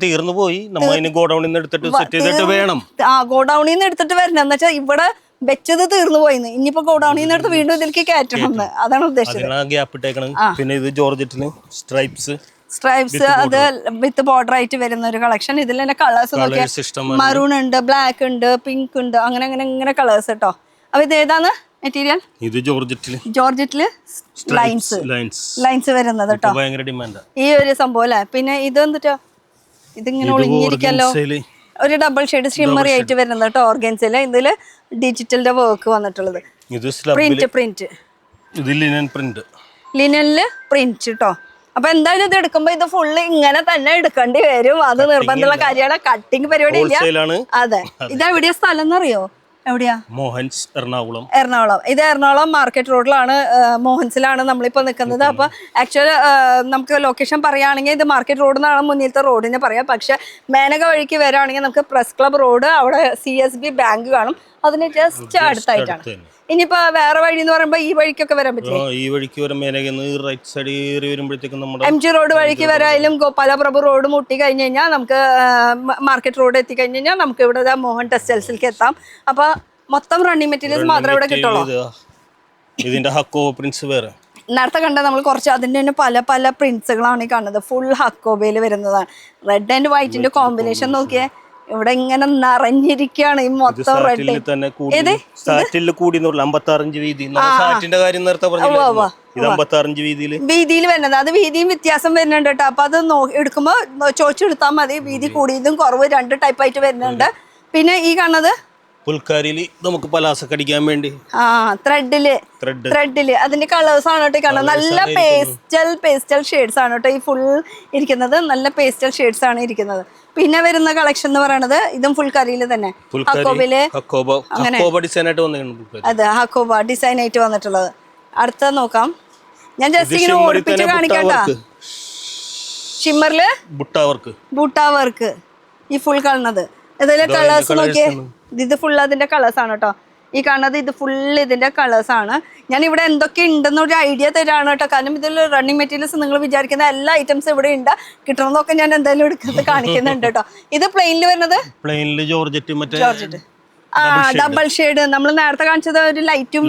തീർന്നു പോയി. ഗോഡൌണിൽ നിന്ന് എടുത്തിട്ട് വരണം എന്ന് വെച്ചാൽ ഇവിടെ വെച്ചത് തീർന്നു പോയിന്ന്. ഇനിയിപ്പോ ഗോഡൌണിൽ നിന്ന് എടുത്ത് വീണ്ടും ഇതിലേക്ക് കയറ്റണം എന്ന് അതാണ് ഉദ്ദേശിച്ചത്. പിന്നെ ഇത് ജോർജറ്റിന് സ്ട്രൈപ്സ് അത് വിത്ത് ബോർഡർ ആയിട്ട് വരുന്ന ഒരു കളക്ഷൻ. ഇതിൽ തന്നെ കളേഴ്സ് നോക്കിയാൽ മറൂൺ ഉണ്ട്, ബ്ലാക്ക് ഉണ്ട്, പിങ്ക് ഉണ്ട്, അങ്ങനെ കളേഴ്സ് കേട്ടോ. അപ്പൊ ഇത് ഏതാണ് മെറ്റീരിയൽ? ഇത് ജോർജറ്റില് ലൈൻസ് വരുന്നത് കേട്ടോ. ഈ ഒരു സംഭവം അല്ലേ. പിന്നെ ഇത് എന്നിട്ടോ ഇതിങ്ങനെ ഒളിഞ്ഞിരിക്കല്ലോ. ഒരു ഡബിൾ ഷെയ്ഡ് ഷിമ്മറി ആയിട്ട് വരുന്നത് കേട്ടോ. ഓർഗൻസില് ഇതില് ഡിജിറ്റലിന്റെ വർക്ക് വന്നിട്ടുള്ളത്. പ്രിന്റ് ലിനനില് പ്രിന്റ് കേട്ടോ. അപ്പൊ എന്തായാലും ഇത് എടുക്കുമ്പോ ഇത് ഫുള്ള് ഇങ്ങനെ തന്നെ എടുക്കേണ്ടി വരും. അത് നിർബന്ധമുള്ള കാര്യമാണ്. കട്ടിങ് പരിപാടി ഇല്ല. അതെ. ഇതെവിടെയാ സ്ഥലം എന്നറിയോ? എവിടെയാ? മോഹൻസ്, എറണാകുളം. ഇത് എറണാകുളം മാർക്കറ്റ് റോഡിലാണ്, മോഹൻസിലാണ് നമ്മളിപ്പോ നിൽക്കുന്നത്. അപ്പൊ ആക്ച്വലി നമുക്ക് ലൊക്കേഷൻ പറയുകയാണെങ്കിൽ ഇത് മാർക്കറ്റ് റോഡ് എന്നാണ് മുന്നിലത്തെ റോഡിന് പറയാം. പക്ഷെ മേനക വഴിക്ക് വരികയാണെങ്കിൽ നമുക്ക് പ്രസ് ക്ലബ് റോഡ്, അവിടെ CSB ബാങ്ക് കാണും, അതിന് ജസ്റ്റ് അടുത്തായിട്ടാണ്. ഇനിയിപ്പോ വേറെ വഴി എന്ന് പറയുമ്പോ ഈ വഴിക്കൊക്കെ വരാൻ പറ്റില്ല. ഈ വഴിക്ക് റൈറ്റ് സൈഡ് വരുമ്പോഴത്തേക്കും MG റോഡ് വഴിക്ക് വരായാലും ഗോപാലപ്രഭു റോഡ് മുട്ടി കഴിഞ്ഞ് കഴിഞ്ഞാൽ നമുക്ക് മാർക്കറ്റ് റോഡ് എത്തിക്കഴിഞ്ഞ് കഴിഞ്ഞാൽ നമുക്ക് ഇവിടെ മോഹൻ ടെക്സ്റ്റൈൽസിലേക്ക് എത്താം. അപ്പൊ മൊത്തം റണ്ണിങ് മെറ്റീരിയൽസ് മാത്രമേ ഇവിടെ കിട്ടുള്ളൂ. ഇതിന്റെ ഹക്കോബ പ്രിന്റ്സ് വേറെ നേരത്തെ കണ്ട നമ്മൾ കുറച്ച് അതിന്റെ തന്നെ പല പ്രിന്റ്സുകളാണ് ഈ കാണുന്നത്. ഫുൾ ഹക്കോബയിൽ വരുന്നതാണ്. റെഡ് ആൻഡ് വൈറ്റിന്റെ കോമ്പിനേഷൻ നോക്കിയേ. ഇവിടെ ഇങ്ങനെ നിറഞ്ഞിരിക്കുകയാണ് ഈ മൊത്തം റെഡ്. വീതിയിൽ വരുന്നത് അത് വീതിയും വ്യത്യാസം വരുന്നുണ്ട് കേട്ടോ. അപ്പൊ അത് എടുക്കുമ്പോ ചോദിച്ചെടുത്താൽ മതി. വീതി കൂടിയതും കുറവ് രണ്ട് ടൈപ്പായിട്ട് വരുന്നുണ്ട്. പിന്നെ ഈ കാണുന്നത് പുൽക്കാരിയില് നമുക്ക് പലാസ കടിക്കാൻ വേണ്ടി ത്രെഡില് അതിന്റെ കളേഴ്സ് ആണ് കേട്ടോ കാണുന്നത്. നല്ല പേസ്റ്റൽ ഷെയ്ഡ്സ് ആണ് കേട്ടോ ഈ ഫുൾ ഇരിക്കുന്നത്. നല്ല പേസ്റ്റൽ ഷെയ്ഡ്സ് ആണ് ഇരിക്കുന്നത്. പിന്നെ വരുന്ന കളക്ഷൻ എന്ന് പറയുന്നത് ഇതും ഫുൾക്കാരിയില് തന്നെ ഹക്കോബയില് അതെ ഹക്കോബ ഡിസൈൻ ആയിട്ട് വന്നിട്ടുള്ളത്. അടുത്ത നോക്കാം. ഞാൻ ജസ്റ്റ് ഇങ്ങനെ ഓടിപ്പിച്ച് കാണിക്കാട്ടാ. ഷിമ്മറില് ബുട്ട വർക്ക് ഈ ഫുൾ കാണുന്നത്. ഇതിലെ കളേഴ്സ് നോക്കിയേ. ഇത് ഫുൾ അതിന്റെ കളേഴ്സ് ആണ് കേട്ടോ. ഈ കാണുന്നത് ഇത് ഫുള്ള് ഇതിന്റെ കളേഴ്സ് ആണ്. ഞാൻ ഇവിടെ എന്തൊക്കെ ഉണ്ടെന്നൊരു ഐഡിയ തരാണ് കേട്ടോ. കാരണം ഇതിൽ റണ്ണിങ് മെറ്റീരിയൽസ് നിങ്ങൾ വിചാരിക്കുന്ന എല്ലാ ഐറ്റംസും ഇവിടെ ഉണ്ട്. കിട്ടണമെന്നൊക്കെ ഞാൻ എന്തായാലും എടുക്കുന്നത് കാണിക്കുന്നുണ്ട് കേട്ടോ. ഇത് പ്ലെയിനിൽ വരുന്നത് ജോർജറ്റ് ഡബിൾ ഷെയ്ഡ്. നമ്മൾ നേരത്തെ കാണിച്ചത് ഒരു ലൈറ്റും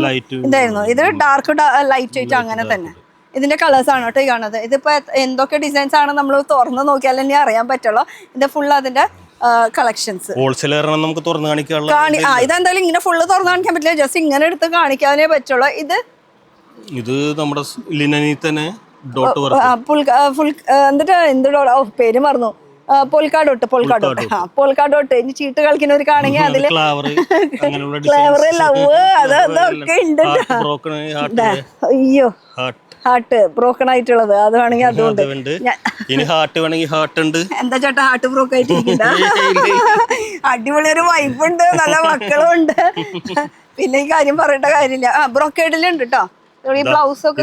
ഇതായിരുന്നു. ഇത് ഡാർക്ക് ലൈറ്റ് ആയിട്ട് അങ്ങനെ തന്നെ ഇതിന്റെ കളേഴ്സ് ആണ് കേട്ടോ ഈ കാണുന്നത്. ഇതിപ്പോ എന്തൊക്കെ ഡിസൈൻസ് ആണ് നമ്മൾ തുറന്ന് നോക്കിയാൽ തന്നെ അറിയാൻ പറ്റുള്ളൂ. ഇത് ഫുൾ അതിന്റെ കളക്ഷൻസ്. നമുക്ക് തുറന്ന് കാണിക്കാനുള്ള ഇതെന്തായാലും ഇങ്ങനെ ഫുള്ള് തുറന്ന് കാണിക്കാൻ പറ്റില്ല. ജസ്റ്റ് ഇങ്ങനെ എടുത്ത് കാണിക്കാനേ പറ്റുള്ളൂ. ഇത് നമ്മുടെ ലിനനിൽ തന്നെ എന്നിട്ട് എന്തിടോ പേര് മറന്നു. പോൾക്കാഡോട്ട് ഇനി ചീട്ട് കളിക്കുന്നവർക്കാണെങ്കിൽ അതില് ഫ്ലേവർ ലവ് അതൊക്കെ ഉണ്ട്. അയ്യോ ഹാർട്ട് ബ്രോക്കൺ ആയിട്ടുള്ളത് അത് വേണമെങ്കിൽ അതുകൊണ്ട് എന്താ ചേട്ടാ ഹാർട്ട് ബ്രോക്ക് ആയിട്ടിരിക്കണ്ട. അടിപൊളി ഒരു വൈഫുണ്ട്, നല്ല മക്കളും ഉണ്ട്. പിന്നെ ഈ കാര്യം പറയേണ്ട കാര്യമില്ല. ബ്രോക്കേഡിലുണ്ട് കേട്ടോ ഈ ബ്ലൗസ് ഒക്കെ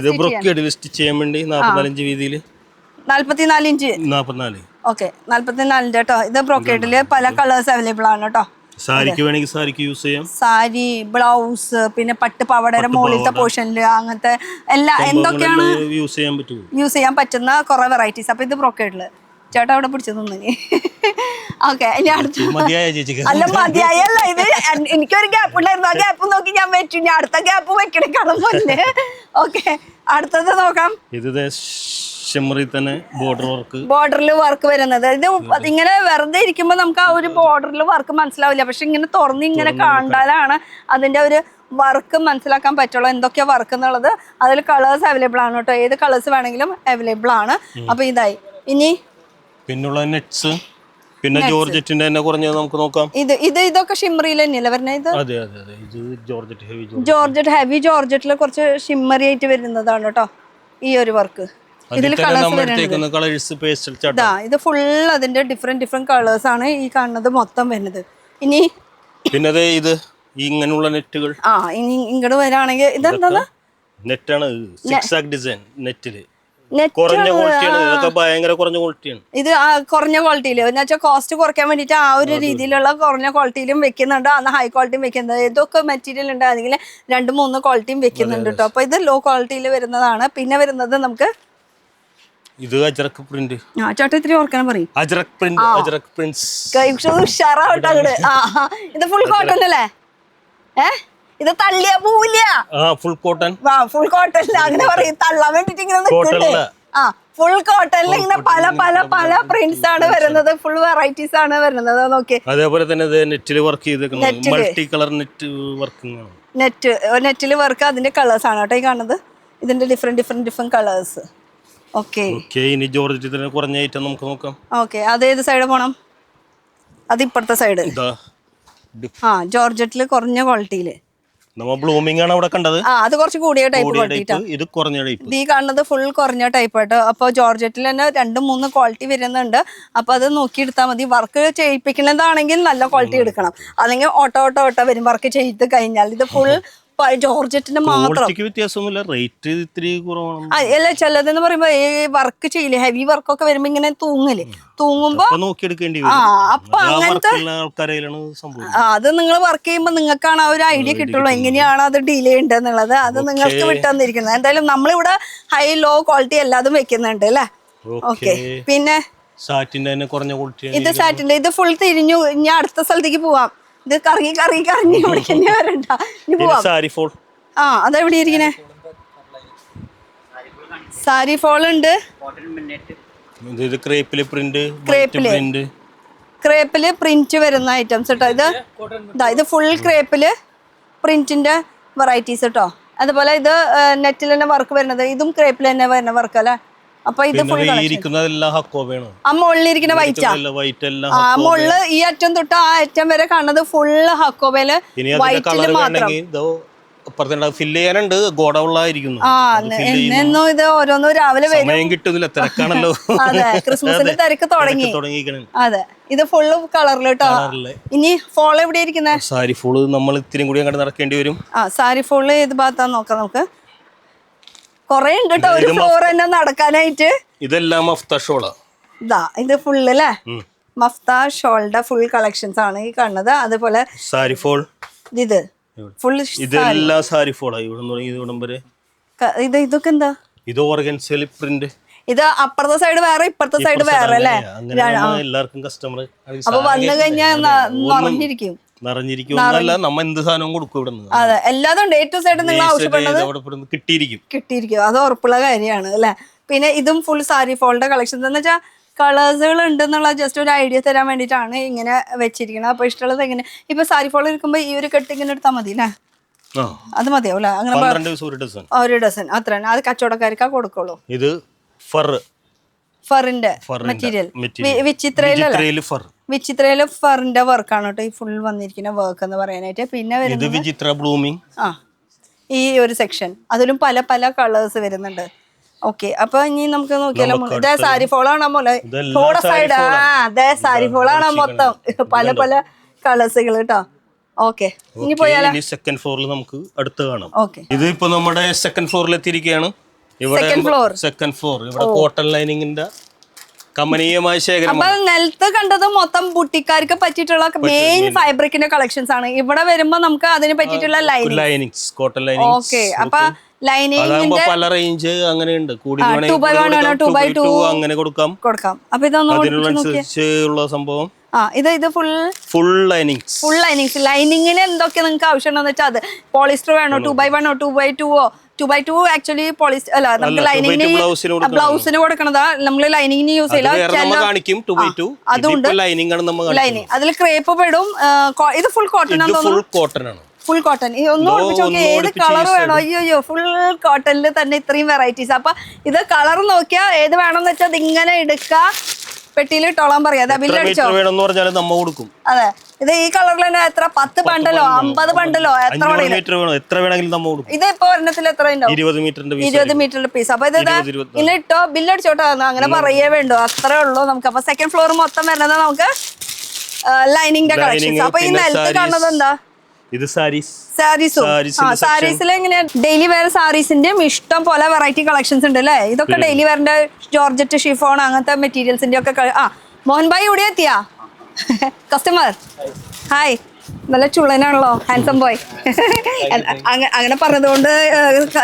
സ്റ്റിച്ച് ചെയ്യാൻ വേണ്ടി 44 ഇഞ്ച് ഓക്കെ 44 കേട്ടോ. ഇത് ബ്രോക്കേഡില് പല കളേഴ്സ് അവൈലബിൾ ആണ് കേട്ടോ. സാരിക്ക് വേണമെങ്കിൽ സാരിക്ക് യൂസ് ചെയ്യാം. സാരി, ബ്ലൗസ്, പിന്നെ പട്ട് പാവാടയുടെ മുകളിലത്തെ പോർഷനില് അങ്ങനത്തെ എല്ലാ എന്തൊക്കെയാണ് യൂസ് ചെയ്യാൻ പറ്റുന്ന കുറെ വെറൈറ്റീസ്. അപ്പൊ ഇത് ബ്രോക്കേഡില് ചേട്ടാ അവിടെ പിടിച്ചു തോന്നി. ഓക്കെ ഇനി അടുത്ത അല്ല മതിയായല്ല. ഇത് എനിക്കൊരു ഗ്യാപ്പ് ഉണ്ടായിരുന്നു. ആ ഗ്യാപ്പ് നോക്കി ഞാൻ വെച്ചു. ഇനി അടുത്ത ഗ്യാപ്പ് വെക്കണേക്കാളും മുന്നേ. ഓക്കെ അടുത്തത് നോക്കാം. ബോർഡറിൽ വർക്ക് വരുന്നത്. ഇത് ഇങ്ങനെ വെറുതെ ഇരിക്കുമ്പോ നമുക്ക് ആ ഒരു ബോർഡറിൽ വർക്ക് മനസ്സിലാവില്ല. പക്ഷെ ഇങ്ങനെ തുറന്ന് ഇങ്ങനെ കണ്ടാലാണ് അതിന്റെ ഒരു വർക്ക് മനസ്സിലാക്കാൻ പറ്റുള്ളൂ. എന്തൊക്കെയാ വർക്ക് എന്നുള്ളത്. അതിൽ കളേഴ്സ് അവൈലബിൾ ആണ് കേട്ടോ. ഏത് കളേഴ്സ് വേണമെങ്കിലും അവൈലബിൾ ആണ്. അപ്പൊ ഇതായി. ഇനി പിന്നുള്ള നെറ്റ്സ് പിന്നെ ജോർജറ്റിന്റെ തന്നെ കുറഞ്ഞത് നമുക്ക് നോക്കാം. ഇതൊക്കെ ഷിമ്മറിയിൽ തന്നെയല്ലേ വരുന്നത്? ഇത് ജോർജറ്റ് ഹെവി ജോർജറ്റില് കുറച്ച് ഷിമ്മറി ആയിട്ട് വരുന്നതാണ് കേട്ടോ ഈ ഒരു വർക്ക്. ഇതിൽ ഇത് ഫുൾ അതിന്റെ ഡിഫറെന്റ് കളേഴ്സ് ആണ് ഈ കാണുന്നത് മൊത്തം വരുന്നത്. ഇനി പിന്നെ ഇത് ഇങ്ങനെയുള്ള നെറ്റുകൾ ഇനി ഇങ്ങോട്ട് വരാണെങ്കിൽ ഇതെന്താ നെറ്റാണ് സിക്സാക് ഡിസൈൻ നെറ്റില് കുറഞ്ഞ ക്വാളിറ്റിയാണ്. ഇതൊക്കെ ഭയങ്കര കുറഞ്ഞ ക്വാളിറ്റിയാണ്. ഇത് കുറഞ്ഞ ക്വാളിറ്റിയിൽ എന്ന് വെച്ചാൽ കോസ്റ്റ് കുറയ്ക്കാൻ വേണ്ടിയിട്ട് ആ ഒരു രീതിയിലുള്ള കുറഞ്ഞ ക്വാളിറ്റിയിലും വെക്കുന്നുണ്ട്, അന്ന് ഹൈ ക്വാളിറ്റിയും വെക്കുന്നത്. ഇതൊക്കെ മെറ്റീരിയൽ ഉണ്ട്, അല്ലെങ്കിൽ 2-3 ക്വാളിറ്റിയും വെക്കുന്നുണ്ട് കേട്ടോ. അപ്പൊ ഇത് ലോ ക്വാളിറ്റിയിൽ വരുന്നതാണ്. പിന്നെ വരുന്നത് നമുക്ക് ഇത് അജ്രക് പ്രിന്റ്. ചേട്ടാ ഇത്തിരി ഓർക്കണം പറയും. Ajrak print, ajrak prints. ഇത് ഫുൾ കോട്ടൺ അല്ലേ? ഇത് തള്ളിയ പോവില്ല. Full cotton. ഫുൾ കോട്ടൺ അങ്ങനെ പറയും, തള്ളാൻ വേണ്ടിട്ട് ഇങ്ങനെ നിൽക്കുന്നുണ്ട്. ഫുൾ കോട്ടണിൽ ഇങ്ങനെ പല പല പല പ്രിന്റ്സ് ആണ് വരുന്നത്, ഫുൾ വെറൈറ്റീസ് ആണ് വരുന്നത്. നോക്കി അതേപോലെ തന്നെ നെറ്റിൽ വർക്ക് ചെയ്തേക്കുന്നത് മൾട്ടി കളർ നെറ്റ് വർക്കിംഗ് ആണ്. നെറ്റിൽ വർക്ക് അതിന്റെ കളേഴ്സ് ആണ് കേട്ടോ ഈ കാണുന്നത്. ഇതിന്റെ ഡിഫറെന്റ് കളേഴ്സ്. ഓക്കെ, ഇനി ജോർജറ്റ് തന്നെ കുറഞ്ഞ ഐറ്റം നമുക്ക് നോക്കാം. ഓക്കെ, അതേത് സൈഡ് പോണം? അത് ഇപ്പുറത്തെ സൈഡ്. ജോർജറ്റിൽ കുറഞ്ഞ ക്വാളിറ്റിയില് ബ്ലൂമിംഗ് ആണ് അവിടെ കണ്ടത്. അത് കുറച്ച് കൂടിയ ടൈപ്പ്. ഇത് കുറഞ്ഞ ടൈപ്പ്. ഈ കാണുന്നത് ഫുൾ കുറഞ്ഞ ടൈപ്പ് ആയിട്ട്. അപ്പൊ ജോർജറ്റിൽ തന്നെ 2-3 ക്വാളിറ്റി വരുന്നുണ്ട്. അപ്പൊ അത് നോക്കിയെടുത്താൽ മതി. വർക്ക് ചെയ്യിപ്പിക്കുന്നതാണെങ്കിൽ നല്ല ക്വാളിറ്റി എടുക്കണം, അല്ലെങ്കിൽ ഓട്ടോ വരും വർക്ക് ചെയ്ത് കഴിഞ്ഞാൽ. ഇത് ഫുൾ ജോർജറ്റിന്റെ മാത്രം. റേറ്റ് ഇത്തിരി കുറവാണ്. അല്ല, ചിലതെന്ന് പറയുമ്പോ ഈ വർക്ക് ചെയ്യില്ലേ, ഹെവി വർക്കൊക്കെ വരുമ്പോ ഇങ്ങനെ തൂങ്ങുമ്പോ അപ്പൊ അങ്ങനത്തെ അത് നിങ്ങൾ വർക്ക് ചെയ്യുമ്പോ നിങ്ങൾക്കാണ് ആ ഒരു ഐഡിയ കിട്ടുള്ളൂ, എങ്ങനെയാണ് അത് ഡീൽ ചെയ്യേണ്ടതെന്നുള്ളത്. അത് നിങ്ങൾക്ക് വിട്ടുതന്നിരിക്കുന്നത്. എന്തായാലും നമ്മളിവിടെ ഹൈ ലോ ക്വാളിറ്റി എല്ലാതും വെക്കുന്നുണ്ട് അല്ലേ? ഓക്കെ, പിന്നെ ഇത് സാറ്റിന്റെ ഇത് ഫുൾ തിരിഞ്ഞു. ഇനി അടുത്ത സ്ഥലത്തേക്ക് പോവാം. ഇത് കറങ്ങി ഓടിക്കന്നെ വരണ്ട. ഇനി പോവാം. അതെവിടെ ഇരിക്കണേ? സാരി ഫോൾ ഉണ്ട്. ക്രേപ്പില് പ്രിന്റ് വരുന്ന ഐറ്റംസ് കേട്ടോ. ഇത് ഫുൾ ക്രേപ്പില് പ്രിന്റിന്റെ വെറൈറ്റീസ് കേട്ടോ. അതുപോലെ ഇത് നെറ്റിൽ തന്നെ വർക്ക് വരുന്നത്, ഇതും ക്രേപ്പിൽ തന്നെ വരുന്ന വർക്ക് അല്ലേ? അപ്പൊ ഇത് ഫുൾ ആ മുകളിലിരിക്കുന്ന മുകളില് ഈ അറ്റം തൊട്ട് ആ അറ്റം വരെ കാണുന്നത് ഫുള്ള് ഹക്കോബയില് വൈറ്റില് മാത്രം. എന്നെന്നോ ഇത് ഓരോന്നും രാവിലെ തിരക്കാണല്ലോ. അതെ, ക്രിസ്മസിന്റെ തിരക്ക് തുടങ്ങി. അതെ, ഇത് ഫുള്ള് കളറിൽ കേട്ടോ. ഇനി ഫോൾ എവിടെ ഇരിക്കുന്നത്? സാരി ഫോള് നമ്മൾ ഇത്തിരി കൂടി അങ്ങോട്ട് നടക്കേണ്ടി വരും. സാരി ഫോള് ഏത് ഭാഗത്താന്ന് നോക്കാം നമുക്ക്. കൊറേ ഉണ്ട് കേട്ടോ, ഒരു ഫ്ലോർ തന്നെ നടക്കാനായിട്ട്. ഇതെല്ലാം മഫ്ത ഷോളാ. ഇത് ഫുള്ള് അല്ലേ? മഫ്ത ഷോളിന്റെ ഫുൾ കളക്ഷൻസ് ആണ് ഈ കാണുന്നത്. അതുപോലെ സാരി ഫോൾ, ഇത് ഫുൾ ഇതെല്ലാം സാരി ഫോളാ. ഇതൊക്കെ എന്താ? ഇത് ഓർഗൻസയിൽ പ്രിന്റ്. ഇത് അപ്പുറത്തെ സൈഡ് വേറെ ഇപ്പുറത്തെ സൈഡ് വേറെ അല്ലേ? എല്ലാവർക്കും കസ്റ്റമർ അപ്പൊ വന്നു കഴിഞ്ഞാൽ നിറഞ്ഞിരിക്കും. നമ്മ എന്ത് സാധനവും കൊടുക്കും ഇവിടെ. അതെ, എല്ലാതും A to Z നിങ്ങൾ ആവശ്യപ്പെടുന്നത് കിട്ടിയിരിക്കും. അത് ഉറപ്പുള്ള കാര്യമാണ് അല്ലെ? പിന്നെ ഇതും ഫുൾ സാരി ഫോളിന്റെ കളക്ഷൻസ് എന്ന് വെച്ചാൽ കളേഴ്സുകൾ ഉണ്ടെന്നുള്ള ജസ്റ്റ് ഒരു ഐഡിയ തരാൻ വേണ്ടിയിട്ടാണ് ഇങ്ങനെ വെച്ചിരിക്കുന്നത്. അപ്പൊ ഇഷ്ടമുള്ളത് എങ്ങനെ ഇപ്പൊ സാരി ഫോൾ ഇരിക്കുമ്പോ ഈ ഒരു കെട്ട് ഇങ്ങനെ എടുത്താൽ മതി അല്ലേ? അത് മതിയാവും അല്ലെ? അങ്ങനെ ഒരു ഡസൻ അത്ര അത് കച്ചവടക്കാർക്കാ കൊടുക്കുള്ളൂ. ഇത് ഫറിന്റെ മെറ്റീരിയൽ വിചിത്രയില് ഫറിന്റെ വർക്കാണ് കേട്ടോ ഈ ഫുൾ വന്നിരിക്കുന്ന വർക്ക് എന്ന് പറയാനായിട്ട്. പിന്നെ വരുന്നത് ഈ ഒരു സെക്ഷൻ, അതിലും പല പല കളേഴ്സ് വരുന്നുണ്ട്. ഓക്കെ, അപ്പൊ ഇനി നമുക്ക് നോക്കിയാലോ. ഇതേ സാരി ഫോളാണോ മോളെ? ഫോള സൈഡ്. അതെ, സാരി ഫോളാണോ മൊത്തം പല പല കളേഴ്സുകൾ കേട്ടോ. ഓക്കെ, ഇനി പോയാലോ? സെക്കൻഡ് ഫ്ലോറിൽ നമുക്ക് അടുത്ത് കാണാം. ഓക്കെ, ഇത് ഇപ്പൊ നമ്മുടെ സെക്കൻഡ് ഫ്ലോറിൽ എത്തിയിരിക്കുകയാണ്. സെക്കൻഡ് ഫ്ലോർ ഇവിടെ കോട്ടൺ ലൈനിങ്ങിന്റെ കമനീയമായ ശേഖരം. അപ്പൊ നിലത്ത് കണ്ടത് മൊത്തം ബുട്ടിക്കാർക്ക് പറ്റിയിട്ടുള്ള മെയിൻ ഫാബ്രിക്കിന്റെ കളക്ഷൻസ് ആണ്. ഇവിടെ വരുമ്പോ നമുക്ക് അതിന് പറ്റിയിട്ടുള്ള ലൈനിങ്സ്, കോട്ടൺ ലൈനിങ്സ്. ഓക്കെ, അപ്പൊ ലൈനിങ്ങിന്റെ പല റേഞ്ച് അങ്ങനെയുണ്ട്. 2x1 2x2 അങ്ങനെ കൊടുക്കാം. അപ്പൊ ഇതിനനുസരിച്ചുള്ള സംഭവം. ഇത് ഫുൾ ലൈനിങ്സ്. ലൈനിങ്ങിന് എന്തൊക്കെ നിങ്ങൾക്ക് ആവശ്യമുണ്ടെന്ന് വെച്ചാൽ അത് പോളിസ്റ്റർ വേണോ, 2x1 2x2 2x2 actually polyester അല്ല, നമുക്ക് ലൈനിങ്ങിന് ബ്ലൗസിന് കൊടുക്കണതാ. നമ്മള് ലൈനിങ്ങിന് യൂസ് ചെയ്യില്ല. അതുകൊണ്ട് ലൈനിങ് അതിൽ ക്രേപ്പ് പെടും. ഇത് ഫുൾ കോട്ടൺ ആണ്. Full cotton. ഒന്ന് ഓടിപ്പിച്ച് നോക്കി ഏത് കളർ വേണോ? അയ്യോ, ഫുൾ കോട്ടണിൽ തന്നെ ഇത്രയും വെറൈറ്റീസ്. അപ്പൊ ഇത് കളർ നോക്കിയാൽ ഏത് വേണമെന്ന് വെച്ചാൽ അത് ഇങ്ങനെ എടുക്കുക, പെട്ടിയിൽ ഇട്ടോളാൻ പറയാം. ബില്ല് അടിച്ചോ? വേണമെന്ന് പറഞ്ഞാൽ നമ്മ കൊടുക്കും. അതെ, ഇത് ഈ കളറിൽ തന്നെ എത്ര 10 ബണ്ടലോ 50 ബണ്ടലോ എത്ര എത്ര വേണമെങ്കിലും നമ്മ കൊടുക്കും. ഇത് ഇപ്പൊ ഒരെണ്ണത്തിൽ എത്ര ഉണ്ടാവും? 20 മീറ്ററിന്റെ പീസ്. അപ്പൊ ഇത് ഇന്ന് ഇട്ടോ, ബില്ല് അടിച്ചോട്ടോ, അങ്ങനെ പറയേ വേണ്ടോ, അത്രേ ഉള്ളൂ നമുക്ക്. അപ്പൊ സെക്കൻഡ് ഫ്ലോർ മൊത്തം വരുന്നത് നമുക്ക് ലൈനിങ്ങിന്റെ കളക്ഷൻസ്. അപ്പൊ ഈ നിലത്ത് കാണുന്നത് എന്താ? ഇത് സാരീസ്. സാരീസിൽ എങ്ങനെയാ ഡെയിലി വെയർ സാരീസിന്റെയും ഇഷ്ടം പോലെ വെറൈറ്റി കളക്ഷൻസ് ഉണ്ട് അല്ലേ? ഇതൊക്കെ ഡെയിലി വെയറിന്റെ ജോർജറ്റ്, ഷിഫോൺ അങ്ങനത്തെ മെറ്റീരിയൽസിന്റെ ഒക്കെ. മോഹൻ ഭായി ഇവിടെ എത്തിയാ? കസ്റ്റമർ ഹായ്, നല്ല ചുള്ളനാണല്ലോ, ഹാൻസം ബോയ്. അങ്ങനെ പറഞ്ഞതുകൊണ്ട്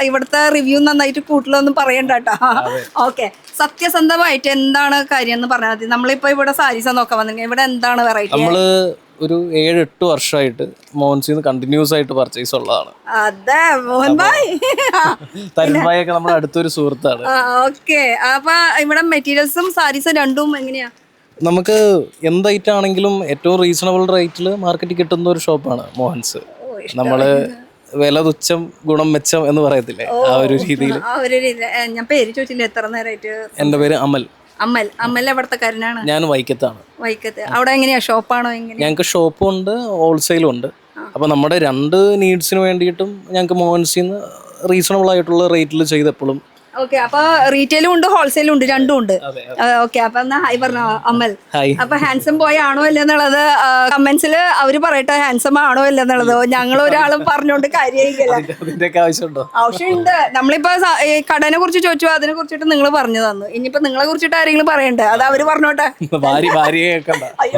ഇവിടുത്തെ റിവ്യൂ നന്നായിട്ട് കൂട്ടിലൊന്നും പറയണ്ട കേട്ടോ. ഓക്കെ, സത്യസന്ധമായിട്ട് എന്താണ് കാര്യം എന്ന് പറഞ്ഞാൽ മതി. നമ്മളിപ്പോ ഇവിടെ സാരീസ് നോക്കാൻ വന്നിട്ടുണ്ടെങ്കിൽ ഇവിടെ എന്താണ് വെറൈറ്റി? നമ്മള് ഒരു 7-8 വർഷമായിട്ട് മോഹൻസിന്ന് കണ്ടിന്യൂസ് ആയിട്ട് പർച്ചേസ് ഉള്ളതാണ്. അതെ, മോഹൻ ഭായ് തരുൺഭായൊക്കെ നമ്മുടെ അടുത്തൊരു സുഹൃത്താണ്. ഓക്കെ, അപ്പൊ ഇവിടെ മെറ്റീരിയൽസും സാരീസും രണ്ടും എങ്ങനെയാ? നമുക്ക് എന്ത് ഐറ്റം ആണെങ്കിലും ഏറ്റവും റീസണബിൾ റേറ്റിൽ മാർക്കറ്റിൽ കിട്ടുന്ന ഒരു ഷോപ്പാണ് മോഹൻസ്. നമ്മള് വില തുച്ഛം ഗുണം മെച്ചം എന്ന് പറയത്തില്ലേ, ആ ഒരു രീതിയിൽ. ഞാൻ പേര് ചോദിച്ചില്ല എത്ര നേരമായിട്ട്. എന്റെ പേര് അമൽ. അമൽ എവിടത്തെക്കാരനാണ്? ഞാൻ വൈക്കത്താണ്. വൈക്കത്ത്. അവിടെ എങ്ങനെയാ, ഷോപ്പാണോ? ഞങ്ങൾക്ക് ഷോപ്പും ഉണ്ട്, ഹോൾസെയിലും ഉണ്ട്. അപ്പൊ നമ്മുടെ രണ്ട് നീഡ്സിന് വേണ്ടിയിട്ടും ഞങ്ങൾക്ക് മോഹൻസിന്ന് റീസണബിൾ ആയിട്ടുള്ള റേറ്റിൽ ചെയ്തെപ്പോഴും. ഓക്കെ, അപ്പൊ റീറ്റെയിലും ഉണ്ട്, ഹോൾസെയിലും ഉണ്ട്, രണ്ടും ഉണ്ട്. ഓക്കെ, അപ്പൊ എന്നാ ഹായ് പറഞ്ഞോ അമൽ. അപ്പൊ ഹാൻസം ബോയ് ആണോ അല്ലെന്നുള്ളത് കമന്റ്സിൽ അവര് പറയട്ടെ, ഹാൻസം ആണോ അല്ലെന്നുള്ളത്. ഞങ്ങൾ ഒരാളും പറഞ്ഞോണ്ട് കാര്യമായില്ല, ആവശ്യമുണ്ട്. നമ്മളിപ്പോ കടനെ കുറിച്ച് ചോദിച്ചു, അതിനെ കുറിച്ചിട്ട് നിങ്ങൾ പറഞ്ഞു തന്നു. ഇനിയിപ്പോ നിങ്ങളെ കുറിച്ചിട്ട് ആരെങ്കിലും പറയണ്ടേ? അത് അവര് പറഞ്ഞോട്ടെ. അയ്യോ,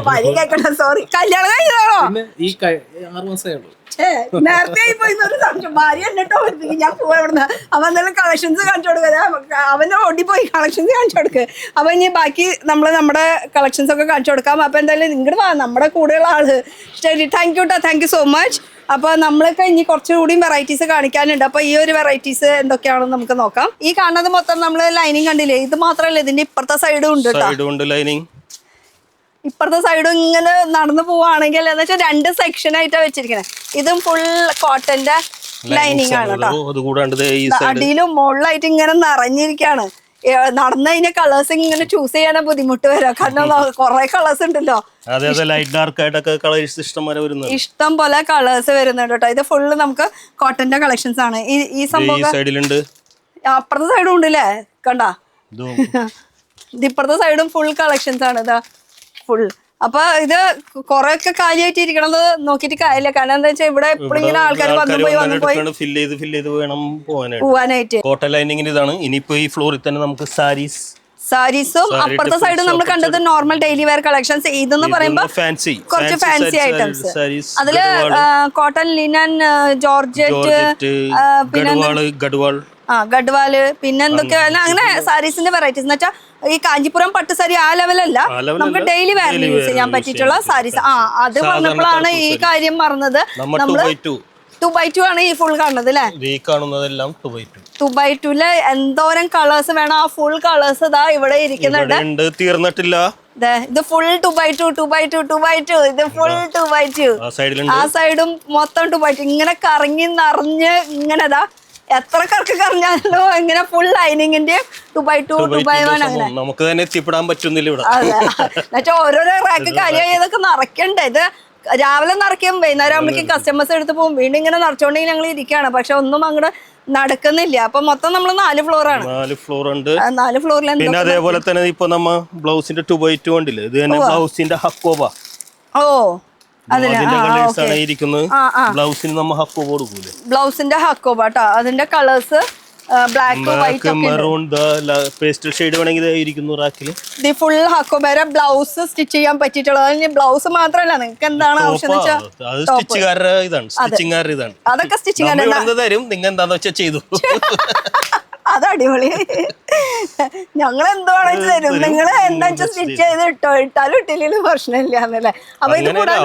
ഭാര്യ കേക്കണ്ട, സോറി. കല്യാണം കഴിഞ്ഞതാണോ? നേരത്തെ ഭാര്യ എന്നിട്ടോ ഞാൻ പോവാ ഇവിടുന്ന്. അവൻ എന്തെങ്കിലും കളക്ഷൻസ് കാണിച്ചു കൊടുക്കുക, അവന്റെ ഓടി പോയി കളക്ഷൻസ് കാണിച്ചു കൊടുക്കുക. അപ്പൊ ഇനി ബാക്കി നമ്മുടെ കളക്ഷൻസ് ഒക്കെ കാണിച്ചു കൊടുക്കാം. അപ്പൊ എന്തായാലും ഇങ്ങോട്ട് വാ, നമ്മുടെ കൂടെയുള്ള ആള്. ശരി, താങ്ക് യു ട്ടോ, താങ്ക് യു സോ മച്ച്. അപ്പൊ നമ്മളൊക്കെ ഇനി കുറച്ചുകൂടി വെറൈറ്റീസ് കാണിക്കാനുണ്ട്. അപ്പൊ ഈ ഒരു വെറൈറ്റീസ് എന്തൊക്കെയാണെന്ന് നമുക്ക് നോക്കാം. ഈ കാണുന്നത് മൊത്തം നമ്മള് ലൈനിങ് കണ്ടില്ലേ? ഇത് മാത്രല്ല, ഇതിന്റെ ഇപ്പുറത്തെ സൈഡും ഉണ്ട് കേട്ടോ. ലൈനിങ് ഇപ്പുറത്തെ സൈഡും ഇങ്ങനെ നടന്നു പോവാണെങ്കിൽ എന്ന് വെച്ചാൽ 2 സെക്ഷൻ ആയിട്ടാണ് വെച്ചിരിക്കുന്നത്. ഇതും ഫുൾ കോട്ടന്റെ ലൈനിങ് ആണ് കേട്ടോ. അടിയിലും മുകളിലായിട്ട് ഇങ്ങനെ നിറഞ്ഞിരിക്കാണ്. നടന്നു കഴിഞ്ഞാൽ കളേഴ്സ് ഇങ്ങനെ ചൂസ് ചെയ്യാൻ ബുദ്ധിമുട്ട് വരാം, കാരണം കുറെ കളേഴ്സ് ഉണ്ടല്ലോ. ഇഷ്ടം പോലെ കളേഴ്സ് വരുന്നുണ്ട് കേട്ടോ. ഇത് ഫുള്ള് നമുക്ക് കോട്ടന്റെ കളക്ഷൻസ് ആണ്. ഈ സംഭവം അപ്പുറത്തെ സൈഡും ഉണ്ട് അല്ലേ, കണ്ടാ? ഇപ്പുറത്തെ സൈഡും ഫുൾ കളക്ഷൻസ് ആണ്. ഇതാ ഫുൾ. അപ്പൊ ഇത് കൊറേ ഒക്കെ കാര്യമായിട്ട് ഇരിക്കണത് നോക്കിയിട്ട് കാര്യമില്ല, കാരണം എന്താ വെച്ചാൽ ഇവിടെ എപ്പോഴും ഇങ്ങനെ ആൾക്കാർ വന്നു പോയി പോവാനായിട്ട്. കോട്ടൺ ലൈനിങ്ങിന് ഇതാണ്. ഇനിയിപ്പോ ഈ ഫ്ലോറിൽ തന്നെ നമുക്ക് സാരീസും അപ്പുറത്തെ സൈഡും നമ്മൾ കണ്ടത് നോർമൽ ഡെയിലി വെയർ കളക്ഷൻസ്. ഇതെന്ന് പറയുമ്പോ കുറച്ച് ഫാൻസി ഐറ്റംസ്. അതില് കോട്ടൺ, ലിനൻ, ജോർജറ്റ്, പിന്നെ ഗഡ്വാള്, പിന്നെ എന്തൊക്കെ അങ്ങനെ സാരീസിന്റെ വെറൈറ്റീസ് എന്ന് വെച്ചാൽ ഈ കാഞ്ചിപുരം പട്ട് സാരി ആ ലെവലല്ല, നമുക്ക് ഡെയിലി വെയറിൽ യൂസ് ചെയ്യാൻ പറ്റിയിട്ടുള്ള സാരീസ്. അത് പറഞ്ഞപ്പോഴാണ് ഈ കാര്യം പറഞ്ഞത്. നമ്മള് 2x2 ആണ് ഈ ഫുൾ കാണുന്നത് അല്ലേ? 2x2 എന്തോരം കളേഴ്സ് വേണം. ആ ഫുൾ കളേഴ്സ് ഇതാ ഇവിടെ ഇരിക്കുന്നുണ്ട്, തീർന്നിട്ടില്ല. ഇത് ഫുൾ 2x2 ഇത് ഫുൾ 2x2. ആ സൈഡും മൊത്തം 2x2 ഇങ്ങനെ കറങ്ങി നിറഞ്ഞ് ഇങ്ങനെ ഇതാ എത്ര കറക്ക് കറഞ്ഞാലോ ഇങ്ങനെ ഫുൾ ലൈനിങ്ങിന്റെ 2x1 അങ്ങനെ നമുക്ക് തന്നെ എത്തിപ്പെടാൻ പറ്റുന്നില്ല ഇവിടെ. അതെ, എന്നുവെച്ചാൽ ഓരോരോ റാക്ക് കാര്യമായി ഇതൊക്കെ നിറയ്ക്കണ്ടേ. ഇത് രാവിലെ നിറയ്ക്കും, വൈകുന്നേരം ആകുമ്പോഴേക്കും കസ്റ്റമേഴ്സ് എടുത്ത് പോകും. വീണ്ടും ഇങ്ങനെ നിറച്ചോണ്ടെങ്കിൽ ഞങ്ങൾ ഇരിക്കുകയാണ്, പക്ഷെ ഒന്നും അങ്ങോട്ട് നടക്കുന്നില്ല. അപ്പൊ മൊത്തം നമ്മൾ 4 ഫ്ലോറാണ്. 4 ഫ്ലോർ ഉണ്ട്. 4 ഫ്ലോറിൽ പിന്നെ അതേപോലെ തന്നെ ഇപ്പൊ നമ്മ ബ്ലൗസിന്റെ 2x2 ഉണ്ടല്ലേ, ഇത് തന്നെ ബ്ലൗസിന്റെ ഹക്കോബ. ഓ, ബ്ലൗസിന്റെ ഹക്കോബ കേട്ടോ. അതിന്റെ colours black, white, maroon, pastel shade വേണമെങ്കിൽ ഇത് ഫുൾ ഹക്കോബേര ബ്ലൗസ് സ്റ്റിച്ച് ചെയ്യാൻ പറ്റിയിട്ടുള്ളത്. ബ്ലൗസ് മാത്രമല്ല, നിങ്ങൾക്ക് എന്താണ് ആവശ്യം അതൊക്കെ സ്റ്റിച്ചിങ് തരും. നിങ്ങൾ എന്താന്ന് വെച്ചാൽ ചെയ്തു. അത് അടിപൊളി. ഞങ്ങൾ എന്തുവാണെന്ന് തരും, നിങ്ങൾ എന്താ വെച്ചാൽ സ്റ്റിച്ച് ചെയ്ത് ഇട്ടാലും ഇട്ടില്ലെങ്കിലും പ്രശ്നമില്ല എന്നല്ലേ. അപ്പൊ ഇത് കൂടാതെ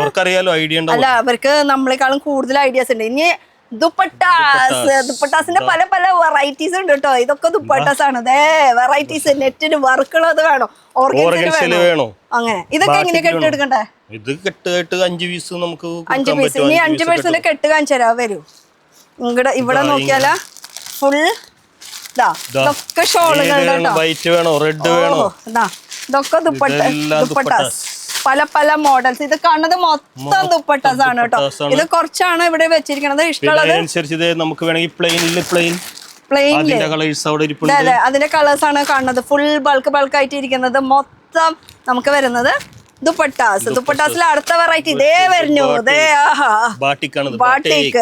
അല്ല, അവർക്ക് നമ്മളെക്കാളും കൂടുതൽ ഐഡിയാസ് ഉണ്ട്. ഇനി ദുപ്പട്ടാസിന്റെ പല പല വെറൈറ്റീസ് ഉണ്ട് കേട്ടോ. ഇതൊക്കെ ദുപ്പട്ടാസ് ആണ്. വെറൈറ്റീസ് നെറ്റിന് വർക്കുള്ളത് വേണോ, ഓർഗൻസിന് വേണോ, അങ്ങനെ ഇതൊക്കെ എങ്ങനെ കെട്ടെടുക്കണ്ടേ? ഇത് കെട്ട് 5 പീസ് നമുക്ക് 5 പീസ്. ഇനി 5 പീസിന്റെ കെട്ട് കാണിച്ചു തരാം, വരൂ. ഇവിടെ നോക്കിയാലാ ഫുൾ ഇതൊക്കെ ഷോളുകളുടെ കേട്ടോ. വൈറ്റ് വേണോ റെഡ് വേണോ? ഇതൊക്കെ ദുപ്പട്ടാസ് പല പല മോഡൽസ്. ഇത് കാണുന്നത് മൊത്തം ദുപ്പട്ടാസ് ആണ് കേട്ടോ. ഇത് കുറച്ചാണ് ഇവിടെ വെച്ചിരിക്കുന്നത്. ഇഷ്ടമുള്ളത് നമുക്ക് വേണമെങ്കിൽ പ്ലെയിൻ അതെ അതിന്റെ കളേഴ്സ് ആണ് കാണുന്നത്. ഫുൾ ബൾക്ക് ആയിട്ട് ഇരിക്കുന്നത് മൊത്തം നമുക്ക് വരുന്നത് ദുപ്പട്ടാസിൽ അടുത്ത വെറൈറ്റി ഇതേ വരുന്നു. ബാട്ടിക്ക്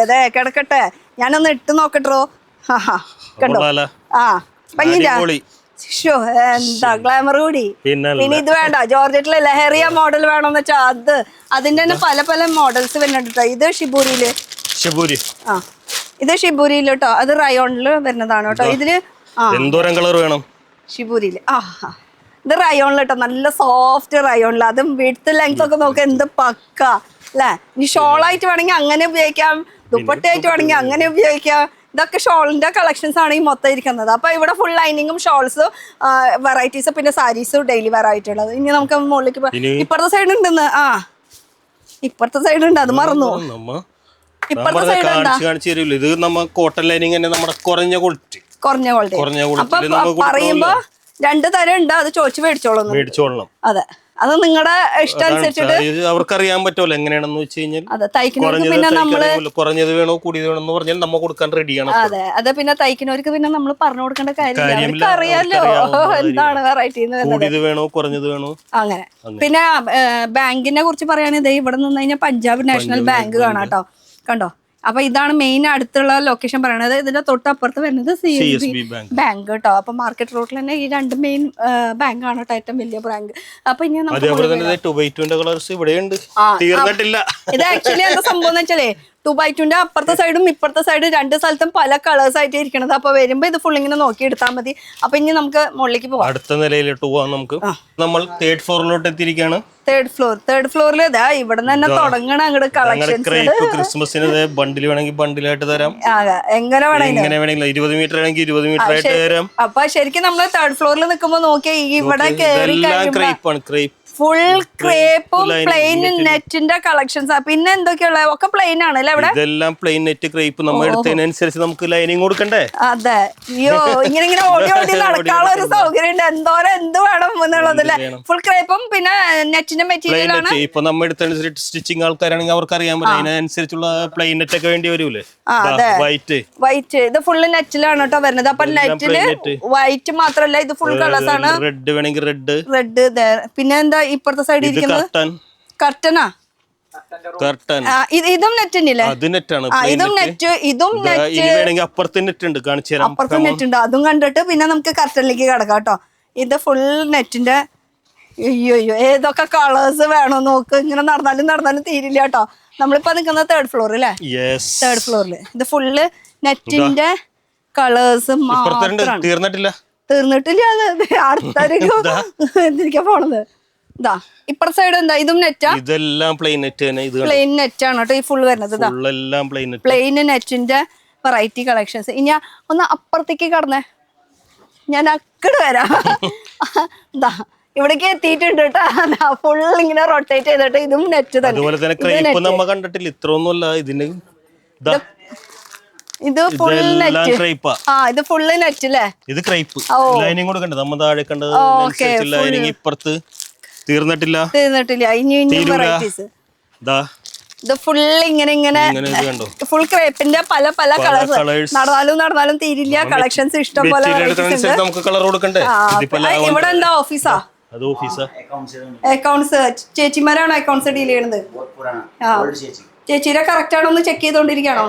ഇതേ കിടക്കട്ടെ, ഞാനൊന്ന് ഇട്ട് നോക്കട്ടോ. കണ്ടോ ഭംഗിയില്ല? എന്താ ഗ്ലാമർ കൂടി. പിന്നെ ഇത് വേണ്ട, ജോർജറ്റിലെ ലഹറിയ മോഡൽ വേണമെന്ന് വെച്ചാ അതിന്റെ തന്നെ പല പല മോഡൽസ് വരുന്നുണ്ട്. ഇത് ഷിബൂരിയില് ഇത് ഷിബൂരിയിൽ കേട്ടോ. അത് റയോണില് വരുന്നതാണ് കേട്ടോ. ഇതില് എന്തോരം കളർ വേണം? ഷിബൂരിയില് ഇത് റയോണിൽ കേട്ടോ. നല്ല സോഫ്റ്റ് റയോണില്. അതും വിഡ്ത്ത് ലെങ്ത് ഒക്കെ നോക്കുക എന്ത് പക്ക അല്ലേ. ഇനി ഷോളായിട്ട് വേണമെങ്കിൽ അങ്ങനെ ഉപയോഗിക്കാം, ദുപ്പട്ടയായിട്ട് വേണമെങ്കിൽ അങ്ങനെ ഉപയോഗിക്കാം. ഇതൊക്കെ ഷോളിന്റെ കളക്ഷൻസ് ആണ് ഈ മൊത്തം ഇരിക്കുന്നത്. അപ്പൊ ഇവിടെ ഫുൾ ലൈനിങ്ങും ഷോൾസും വെറൈറ്റീസ് പിന്നെ സാരീസും ഡെയിലി വെയർ ആയിട്ടുള്ളത്. ഇനി നമുക്ക് മുകളിലേക്ക് ഇപ്പുറത്തെ സൈഡ് ഉണ്ടെന്ന്. ഇപ്പുറത്തെ സൈഡ് ഉണ്ട്, അത് മറന്നു. ഇപ്പുറത്തെ സൈഡ് ഇത് നമ്മ കോട്ടൺ ലൈനിങ് തന്നെ നമ്മുടെ കുറഞ്ഞ ക്വാളിറ്റി. അപ്പൊ പറയുമ്പോ 2 തരം ഉണ്ട്, അത് ചോദിച്ചു മേടിച്ചോളണം. അതെ, അത് നിങ്ങളുടെ ഇഷ്ടം അനുസരിച്ചിട്ട് അവർക്കറിയാൻ പറ്റുമല്ലോ എങ്ങനെയാണെന്ന് വെച്ച് കഴിഞ്ഞാൽ. അതെ, തയ്ക്കുന്നവർക്ക് പിന്നെ നമ്മള് കുറഞ്ഞത് വേണോ കൂടിയത് വേണോ എന്ന് പറഞ്ഞാൽ നമ്മൾ കൊടുക്കാൻ റെഡിയാണ്. അതെ പിന്നെ തയ്ക്കുന്നവർക്ക് പിന്നെ നമ്മൾ പറഞ്ഞു കൊടുക്കേണ്ട കാര്യമില്ല, അവർക്ക് അറിയാലോ എന്താണ് വെറൈറ്റി കൂടിയത് വേണോ കുറഞ്ഞത് വേണോ അങ്ങനെ. പിന്നെ ബാങ്കിനെ കുറിച്ച് പറയുകയാണെങ്കിൽ ഇവിടെ നിന്ന് കഴിഞ്ഞാൽ പഞ്ചാബ് നാഷണൽ ബാങ്ക് കാണാം കേട്ടോ. കണ്ടോ? അപ്പൊ ഇതാണ് മെയിൻ അടുത്തുള്ള ലൊക്കേഷൻ പറയണത്. ഇതിന്റെ തൊട്ടപ്പുറത്ത് വരുന്നത് CSB ബാങ്ക് കേട്ടോ. അപ്പൊ മാർക്കറ്റ് റോഡിൽ തന്നെ ഈ 2 മെയിൻ ബാങ്ക് ആണ് കേട്ടോ, ഏറ്റവും വലിയ ബാങ്ക്. അപ്പൊ ഇനി ഇത് ആക്ച്വലി എന്താ സംഭവം എന്ന് വെച്ചാലേ 2x2 അപ്പുറത്തെ സൈഡും ഇപ്പുറത്തെ സൈഡും 2 സ്ഥലത്തും പല കളേഴ്സ് ആയിട്ട് ഇരിക്കണത്. അപ്പൊ വരുമ്പോ ഇത് ഫുൾ ഇങ്ങനെ നോക്കി എടുത്താൽ മതി. അപ്പൊ ഇനി നമുക്ക് മുകളിലേക്ക് പോവാം. അടുത്ത നിലയിലോട്ട് പോവാം. നമുക്ക് നമ്മൾ 3rd ഫ്ലോറിലോട്ട് എത്തിയിരിക്കുകയാണ്. തേർഡ് ഫ്ലോറിൽ ഇവിടെ തന്നെ തുടങ്ങണം അങ്ങോട്ട് കളക്ഷൻസ്. ക്രിസ്മസിന് ബണ്ടിൽ വേണമെങ്കിൽ ബണ്ടിലായിട്ട് തരാം, എങ്ങനെ വേണമെങ്കിൽ 20 മീറ്റർ ആണെങ്കിൽ 20 മീറ്റർ ആയിട്ട് തരാം. അപ്പൊ ശരിക്കും നമ്മള് 3rd ഫ്ലോറിൽ നിൽക്കുമ്പോ നോക്കിയാ ഇവിടെ കയറി ഫുൾ ക്രേപ്പും പ്ലെയിൻ നെറ്റിന്റെ കളക്ഷൻസ്. പിന്നെ എന്തൊക്കെയുള്ള ഒക്കെ പ്ലെയിൻ ആണ് അല്ലേ ഇവിടെ? ഇതെല്ലാം പ്ലെയിൻ നെറ്റ് ക്രേപ്പ് നമ്മൾ എടുത്തതിനനുസരിച്ച് നമുക്ക് ലൈനിങ് കൊടുക്കണ്ടേ? അതെ. അയ്യോ, ഇങ്ങനെ ഓടി നടക്കാനുള്ള ഒരു സൗകര്യം ഉണ്ട്. എന്തോരം എന്ത് വേണം എന്നുള്ളതല്ലേ. ഫുൾ ക്രേപ്പും പിന്നെ നെറ്റിന്റെ മെറ്റീരിയൽ ആണ്. ഇപ്പൊ നമ്മൾ എടുത്തനുസരിച്ച് സ്റ്റിച്ചിങ് ആൾക്കാരാണെങ്കിൽ അവർക്ക് അറിയാൻ പറ്റും അതിനനുസരിച്ചുള്ള പ്ലെയിൻ നെറ്റ് ഒക്കെ വേണ്ടി വരൂലേ. വൈറ്റ് ഇത് ഫുള്ള് നെറ്റിലാണ് കേട്ടോ വരുന്നത്. അപ്പൊ നെറ്റില് വൈറ്റ് മാത്രല്ല, ഇത് ഫുൾ കളേഴ്സ് ആണ്. റെഡ് വേണമെങ്കിൽ റെഡ്. പിന്നെ എന്താ ഇപ്പുറത്തെ സൈഡ് ഇരിക്കുന്നത്? കർട്ടനാ. ഇതും നെറ്റിനില്ലേ? ഇതും നെറ്റ്. അപ്പുറത്തെ നെറ്റ് ഉണ്ട്, അതും കണ്ടിട്ട് പിന്നെ നമുക്ക് കർട്ടനിലേക്ക് കിടക്കാം കേട്ടോ. ഇത് ഫുൾ നെറ്റിന്റെ. അയ്യോ, ഏതൊക്കെ കളേഴ്സ് വേണോ നോക്ക്. ഇങ്ങനെ നടന്നാലും തീരില്ല കേട്ടോ. നമ്മളിപ്പോ നിൽക്കുന്നത് 3rd ഫ്ലോർ അല്ലേ? 3rd ഫ്ലോറിൽ ഇത് ഫുള്ള് നെറ്റിന്റെ കളേഴ്സ് മാത്രമാണ്. തീർന്നിട്ടില്ല. അടുത്തേക്ക് പോണത് ഇതാ ഇപ്പുറത്തെ സൈഡ്. എന്താ ഇതും നെറ്റാ? ഇതെല്ലാം പ്ലെയിൻ നെറ്റ് തന്നെ. പ്ലെയിൻ നെറ്റ് ആണ് കേട്ടോ ഈ ഫുൾ വരുന്നത്. പ്ലെയിൻ നെറ്റിന്റെ വെറൈറ്റി കളക്ഷൻസ്. ഇനി ഒന്ന് അപ്പുറത്തേക്ക് കടന്നേ, ഞാൻ അക്കട് വരാം. ഇതാ ഇവിടേക്ക് എത്തിയിട്ടുണ്ട് കേട്ടോ. ഫുൾ ഇങ്ങനെ റൊട്ടേറ്റ് ചെയ്തിട്ട് ഇതും നെറ്റ് തന്നെ. കണ്ടിട്ടില്ല ഇത്രയൊന്നുമല്ല ഇതിന്. ഇത് ഫുൾ നെറ്റ്. ഇത് ഫുള്ള് നെറ്റ് അല്ലേ? ഇത് ക്രൈപ്പ് ലൈനിങ് കൊടുക്കണ്ടേ? നമ്മ താഴെ കണ്ടത് ലൈനിങ് ഇപ്പുറത്ത് തീർന്നിട്ടില്ല. ഇനി വെറൈറ്റീസ്. ഇത് ഫുൾ ഇങ്ങനെ ഫുൾ ക്രേപ്പിന്റെ പല പല കളേഴ്സ്. നടന്നാലും തീരില്ല. കളക്ഷൻസ് ഇഷ്ടം പോലെ. ഇവിടെ എന്താ ഓഫീസാ? അക്കൗണ്ട്സ് ചേച്ചിമാരാണോ അക്കൗണ്ട്സ് ഡീൽ ചെയ്യണത്? ചേച്ചിയുടെ കറക്റ്റ് ആണോ ഒന്ന് ചെക്ക് ചെയ്തോണ്ടിരിക്കണോ?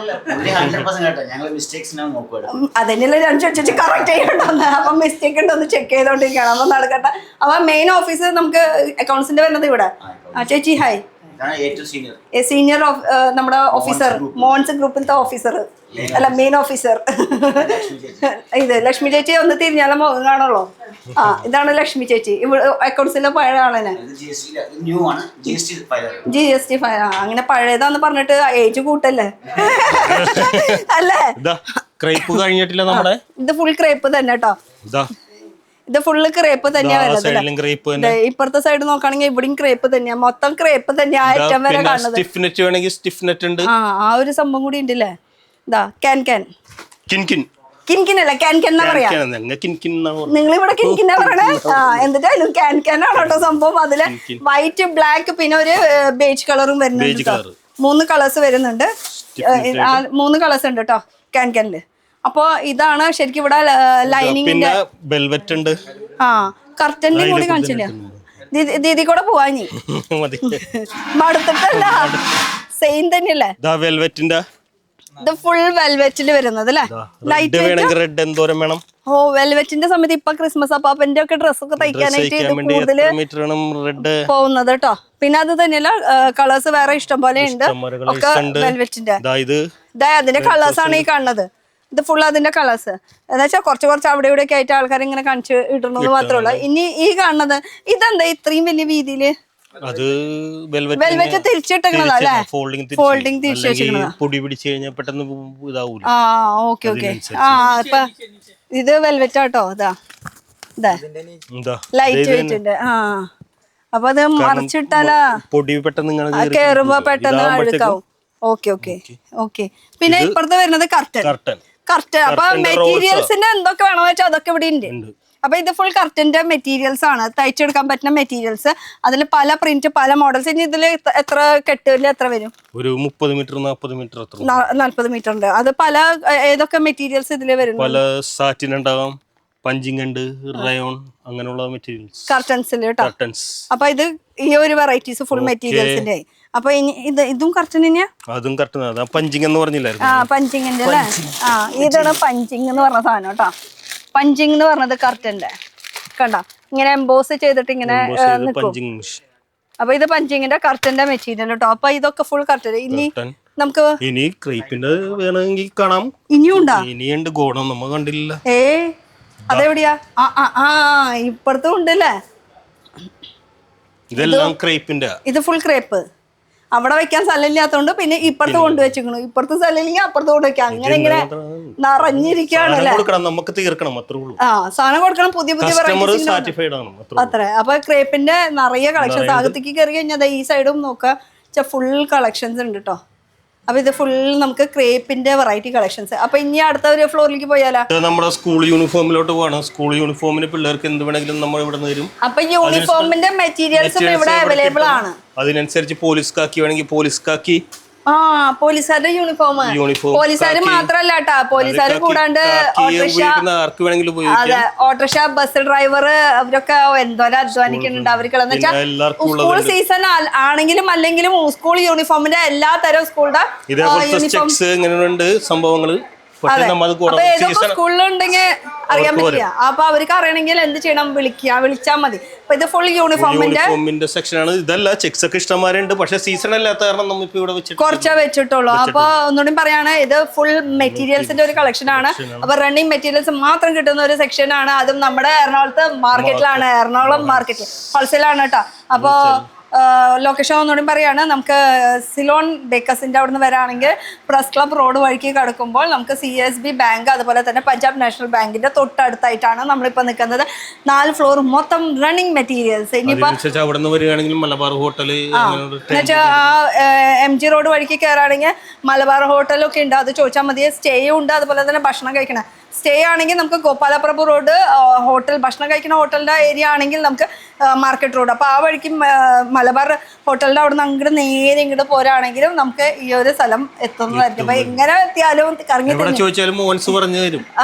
അതന്നെയല്ലേ ഞാൻ ചേച്ചി കറക്റ്റ് ചെയ്യണ്ടോന്ന്. അപ്പൊ മിസ്റ്റേക്ക് ഉണ്ടോ ഒന്ന് ചെക്ക് ചെയ്തോണ്ടിരിക്കണം. അപ്പൊ നടക്കട്ടെ. അപ്പൊ മെയിൻ ഓഫീസ് നമുക്ക് അക്കൗണ്ട്സിന്റെ വരുന്നത് ഇവിടെ. ചേച്ചി ഹായ്. സീനിയർ നമ്മുടെ ഓഫീസർ, മോൺസ് ഗ്രൂപ്പിലത്തെ ഓഫീസർ അല്ല മെയിൻ ഓഫീസർ. ഇത് ലക്ഷ്മി ചേച്ചി ഒന്ന് തിരിഞ്ഞാലേ മുഖം കാണുള്ളൂ. ഇതാണ് ലക്ഷ്മി ചേച്ചി, ഇവിടെ അക്കൗണ്ട്സിലെ പഴയ ആളെന്നെ. GST file. അങ്ങനെ പഴയതാന്ന് പറഞ്ഞിട്ട് ഏജ് കൂട്ടല്ലേ അല്ലേ? ഇത് ഫുൾ ക്രേപ്പ് തന്നെ കേട്ടോ. ഇത് ഫുള്ള് ക്രേപ്പ് തന്നെയാ വരുന്നത്. ഇപ്പുറത്തെ സൈഡ് നോക്കുകയാണെങ്കിൽ ഇവിടെയും ക്രേപ്പ് തന്നെയാ. മൊത്തം ക്രേപ്പ് തന്നെയാ ഐറ്റം വരെ കാണുന്നത്. ആ ഒരു സംഭവം കൂടി ഉണ്ടല്ലേ. ഇതാ ക്യാൻ കിൻകിനല്ല ക്യാൻ എന്നാ പറയാ. നിങ്ങൾ ഇവിടെ കിൻകിന്നാ പറയണേ. എന്നിട്ടായാലും ക്യാൻ ആണ് കേട്ടോ സംഭവം. അതില് വൈറ്റ്, ബ്ലാക്ക്, പിന്നെ ഒരു ബേജ് കളറും വരുന്നുണ്ട്. 3 കളേഴ്സ് വരുന്നുണ്ട്. 3 കളേഴ്സ് ഉണ്ട് കേട്ടോ ക്യാനില്. അപ്പൊ ഇതാണ് ശരിക്കും ഇവിടെ ലൈനിങ്ങിന്റെ വെൽവെറ്റ് ഉണ്ട്. കർട്ടന്റെ കൂടി കാണിച്ചില്ല. ദീദി കൂടെ പോവാഞ്ഞി മടുത്തിട്ടല്ല, സെയിം തന്നെയല്ലേ. വെൽവെറ്റിന്റെ ഇത് ഫുൾ വെൽവെറ്റിൽ വരുന്നത് അല്ലേ. ലൈറ്റ് റെഡ് എന്തോരം വേണം? ഓ വെൽവെറ്റിന്റെ സമയത്ത് ഇപ്പൊ ക്രിസ്മസ് അപ്പാപ്പന്റെ ഒക്കെ ഡ്രസ്സൊക്കെ തയ്ക്കാനായിട്ട് കൂടുതൽ പോകുന്നത് കേട്ടോ. പിന്നെ അത് തന്നെയല്ല, കളേഴ്സ് വേറെ ഇഷ്ടം പോലെ ഉണ്ട് ഒക്കെ വെൽവെറ്റിന്റെ. അതിന്റെ കളേഴ്സ് ആണ് ഈ കാണുന്നത്. ഇത് ഫുൾ അതിന്റെ കളേഴ്സ് എന്ന് വെച്ചാൽ കുറച്ച് അവിടെ ഇവിടെ ഒക്കെ ആയിട്ട് ആൾക്കാർ ഇങ്ങനെ കാണിച്ച് ഇടുന്നത് മാത്രമേ ഉള്ളൂ. ഇനി ഈ കാണുന്നത് ഇതെന്താ ഇത്രയും വലിയ രീതിയില്? അത് വെൽവെറ്റ് തിരിച്ചിട്ടേക്കണതാ അല്ലേ? ഫോൾഡിങ് തിരിച്ചു വെച്ചിരിക്കണതാ. പൊടി പിടിച്ചു കഴിഞ്ഞാൽ പെട്ടെന്ന് ഇതാവൂല. ഓക്കെ. ഇപ്പൊ ഇത് വെൽവെറ്റ് ആട്ടോ. ലൈറ്റ് വെയിറ്റ് ഉണ്ട്. അപ്പൊ അത് മറിച്ചിട്ടാലാ പൊടി പെട്ടെന്ന് കേറുമ്പോ പെട്ടെന്ന് അഴുക്കാവും. ഓക്കെ. പിന്നെ ഇപ്പുറത്ത് വരുന്നത് കർട്ടൻ. അപ്പൊ മെറ്റീരിയൽസിന്റെ എന്തൊക്കെ വേണമെന്ന് വെച്ചാൽ അതൊക്കെ ഇവിടെ ഉണ്ട്. അപ്പൊ ഇത് ഫുൾ കർട്ടന്റെ മെറ്റീരിയൽസ് ആണ്, തയ്ച്ചെടുക്കാൻ പറ്റുന്ന മെറ്റീരിയൽസ്. അതിൽ പല പ്രിന്റ്, പല മോഡൽസ്. ഇനി ഇതിൽ എത്ര കെട്ടില് എത്ര വരും? ഒരു 30 മീറ്റർ 40 മീറ്റർ ഉണ്ട്. അത് പല ഏതൊക്കെ മെറ്റീരിയൽസ് ഇതിൽ വരും? പല സാറ്റിൻ ഉണ്ടാവാം, പഞ്ചിങ് ഉണ്ട്, റയോൺ, അങ്ങനെയുള്ള മെറ്റീരിയൽസ് കർട്ടൻസിൽ കേട്ടോ. അപ്പൊ ഇത് ഈ ഒരു വെറൈറ്റീസ് ഫുൾ മെറ്റീരിയൽസിന്റെ. അപ്പൊ ഇതും കർട്ടൻ തന്നെയാ? അതും കർട്ടൻ. പഞ്ചിങ് എന്ന് പറഞ്ഞില്ലായിരുന്നു? പഞ്ചിങ്ങിന്റെ അല്ലേ. ഇതാണ് പഞ്ചിങ് എന്ന് പറഞ്ഞ സാധനം കേട്ടോ. പഞ്ചിങ് എന്ന് പറഞ്ഞത് കർട്ടന്റെ കണ്ടോ, ഇങ്ങനെ എംബോസ് ചെയ്തിട്ട് ഇങ്ങനെ നിൽക്കും. അപ്പൊ ഇത് പഞ്ചിങ്ങിന്റെ കർട്ടന്റെ മെറ്റീരിയൽ കേട്ടോ. അപ്പൊ ഇതൊക്കെ ഫുൾ കർട്ടൻ. ഇനി നമുക്ക് ക്രേപ്പിന്റെ വേണമെങ്കിൽ കാണാം. ഇനിയുണ്ടാ? ഇനിയുണ്ട്. ഗോഡം നമ്മ കണ്ടില്ല. അതെവിടെയാ? ഇപ്പുറത്തും ഉണ്ടല്ലേ. ഇതെല്ലാം ക്രേപ്പിന്റെ. ഇത് ഫുൾ ക്രേപ്പ്. അവിടെ വെക്കാൻ സ്ഥലമില്ലാത്തോണ്ട് പിന്നെ ഇപ്പുറത്ത് കൊണ്ടുവച്ചിരിക്കണു. ഇപ്പുറത്ത് സ്ഥലമില്ലെങ്കിൽ അപ്പുറത്ത് കൊണ്ടുവയ്ക്കാം. അങ്ങനെ ഇങ്ങനെ നിറഞ്ഞിരിക്കുകയാണല്ലേ. നമുക്ക് തീർക്കണം, അത്രേ ഉള്ളൂ. സാധനം കൊടുക്കണം. പുതിയ വെറൈറ്റീസ് അത്ര. അപ്പൊ ക്രേപ്പിന്റെ നിറയെ കളക്ഷൻസ്. അകത്തേക്ക് കയറി കഴിഞ്ഞാൽ ഈ സൈഡും നോക്കാം, ഫുൾ കളക്ഷൻസ് ഉണ്ട് കേട്ടോ. അപ്പൊ ഇത് ഫുൾ നമുക്ക് ക്രേപ്പിന്റെ വെറൈറ്റി കളക്ഷൻസ്. അപ്പൊ ഇനി അടുത്ത ഒരു ഫ്ലോറിലേക്ക് പോയാലോ? നമ്മുടെ സ്കൂൾ യൂണിഫോമിലോട്ട് പോകണം. സ്കൂൾ യൂണിഫോമിന് പിള്ളേർക്ക് എന്ത് വേണമെങ്കിലും നമ്മൾ ഇവിടെ തരും. അപ്പൊ യൂണിഫോമിന്റെ മെറ്റീരിയൽസും ഇവിടെ അവൈലബിൾ ആണ്. അതിനനുസരിച്ച് പോലീസ് കാക്കി വേണമെങ്കിൽ പോലീസ് കാക്കി. പോലീസുകാരുടെ യൂണിഫോം. പോലീസുകാർ മാത്രല്ല കേട്ടാ, പോലീസുകാർ കൂടാണ്ട് ഓട്ടോറിക്ഷ, ബസ് ഡ്രൈവർ, അവരൊക്കെ എന്തോരം അധ്വാനിക്കുന്നുണ്ട്. അവർക്കുള്ളതെന്ന് വെച്ചാൽ സ്കൂൾ സീസൺ ആണെങ്കിലും അല്ലെങ്കിലും സ്കൂൾ യൂണിഫോമിന്റെ എല്ലാ തരം സ്കൂളിന്റെ സംഭവങ്ങൾ സ്കൂളിലുണ്ടെങ്കിൽ അറിയാൻ പറ്റില്ല. അപ്പൊ അവർക്ക് അറിയണമെങ്കിൽ എന്ത് ചെയ്യണം? വിളിച്ചാൽ മതി. അപ്പൊ ഇത് ഫുൾ യൂണിഫോമിന്റെ സെക്ഷൻ ആണ്. ഇതല്ല, ചെക്സ് ഒക്കെ ഇഷ്ടംമാരുണ്ട്. പക്ഷെ സീസൺ അല്ലാത്ത കാരണം നമ്മളിപ്പോ ഇവിടെ കുറച്ചേ വെച്ചിട്ടുള്ളൂ. അപ്പൊ ഒന്നുകൂടി പറയാണ്, ഇത് ഫുൾ മെറ്റീരിയൽസിന്റെ ഒരു കളക്ഷൻ ആണ്. അപ്പൊ റണ്ണിങ് മെറ്റീരിയൽസ് മാത്രം കിട്ടുന്ന ഒരു സെക്ഷൻ ആണ്. അതും നമ്മുടെ എറണാകുളത്ത് മാർക്കറ്റിലാണ്. എറണാകുളം മാർക്കറ്റ് ഹോൾസെയിലാണ് കേട്ടോ. അപ്പൊ ലൊക്കേഷൻ ഒന്നുകൂടി പറയാണ്, നമുക്ക് സിലോൺ ബേക്കേഴ്സിന്റെ അവിടെ നിന്ന് വരാണെങ്കിൽ പ്രസ് ക്ലബ് റോഡ് വഴിക്ക് കിടക്കുമ്പോൾ നമുക്ക് CSB ബാങ്ക്, അതുപോലെ തന്നെ പഞ്ചാബ് നാഷണൽ ബാങ്കിന്റെ തൊട്ടടുത്തായിട്ടാണ് നമ്മളിപ്പോ നിൽക്കുന്നത്. 4 ഫ്ലോർ മൊത്തം റണ്ണിങ് മെറ്റീരിയൽസ്. ഇനിയിപ്പോ മലബാർ ഹോട്ടൽ MG റോഡ് വഴിക്ക് കയറാണെങ്കിൽ മലബാർ ഹോട്ടലൊക്കെ ഉണ്ട്. അത് ചോദിച്ചാൽ മതി. സ്റ്റേ ഉണ്ട്, അതുപോലെ തന്നെ ഭക്ഷണം കഴിക്കണം. സ്റ്റേ ആണെങ്കിൽ നമുക്ക് ഗോപാലപ്രഭു റോഡ് ഹോട്ടൽ, ഭക്ഷണം കഴിക്കുന്ന ഹോട്ടലിന്റെ ഏരിയ ആണെങ്കിൽ നമുക്ക് മാർക്കറ്റ് റോഡ്. അപ്പൊ ആ വഴിക്ക് മലബാർ ഹോട്ടലിന്റെ അവിടെ നിന്ന് അങ്ങോട്ട് നേരെ ഇങ്ങോട്ട് പോരാണെങ്കിലും നമുക്ക് ഈ ഒരു സ്ഥലം എത്തുന്നതായിരിക്കും. അപ്പൊ എങ്ങനെ എത്തിയാലും കറങ്ങി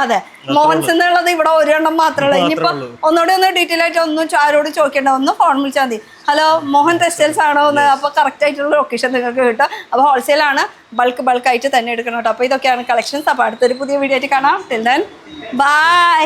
അതെ, മോഹൻസ് എന്നുള്ളത് ഇവിടെ ഒരെണ്ണം മാത്രമേ ഉള്ളൂ. ഇനിയിപ്പോ ഒന്നുകൂടി ഒന്ന് ഡീറ്റെയിൽ ആയിട്ട് ഒന്നും ആരോട് ചോദിക്കേണ്ട, ഒന്ന് ഫോൺ വിളിച്ചാൽ മതി. ഹലോ, മോഹൻ ടെക്സ്റ്റൈൽസ് ആണോ എന്ന്. അപ്പൊ കറക്റ്റ് ആയിട്ടുള്ള ലൊക്കേഷൻ നിങ്ങൾക്ക് കിട്ടും. അപ്പൊ ഹോൾസെയിൽ ആണ്, ബൾക്ക് ആയിട്ട് തന്നെ എടുക്കണം കേട്ടോ. അപ്പൊ ഇതൊക്കെയാണ് കളക്ഷൻസ്. അപ്പൊ അടുത്തൊരു പുതിയ വീഡിയോ ആയിട്ട് കാണാം. Till then bye.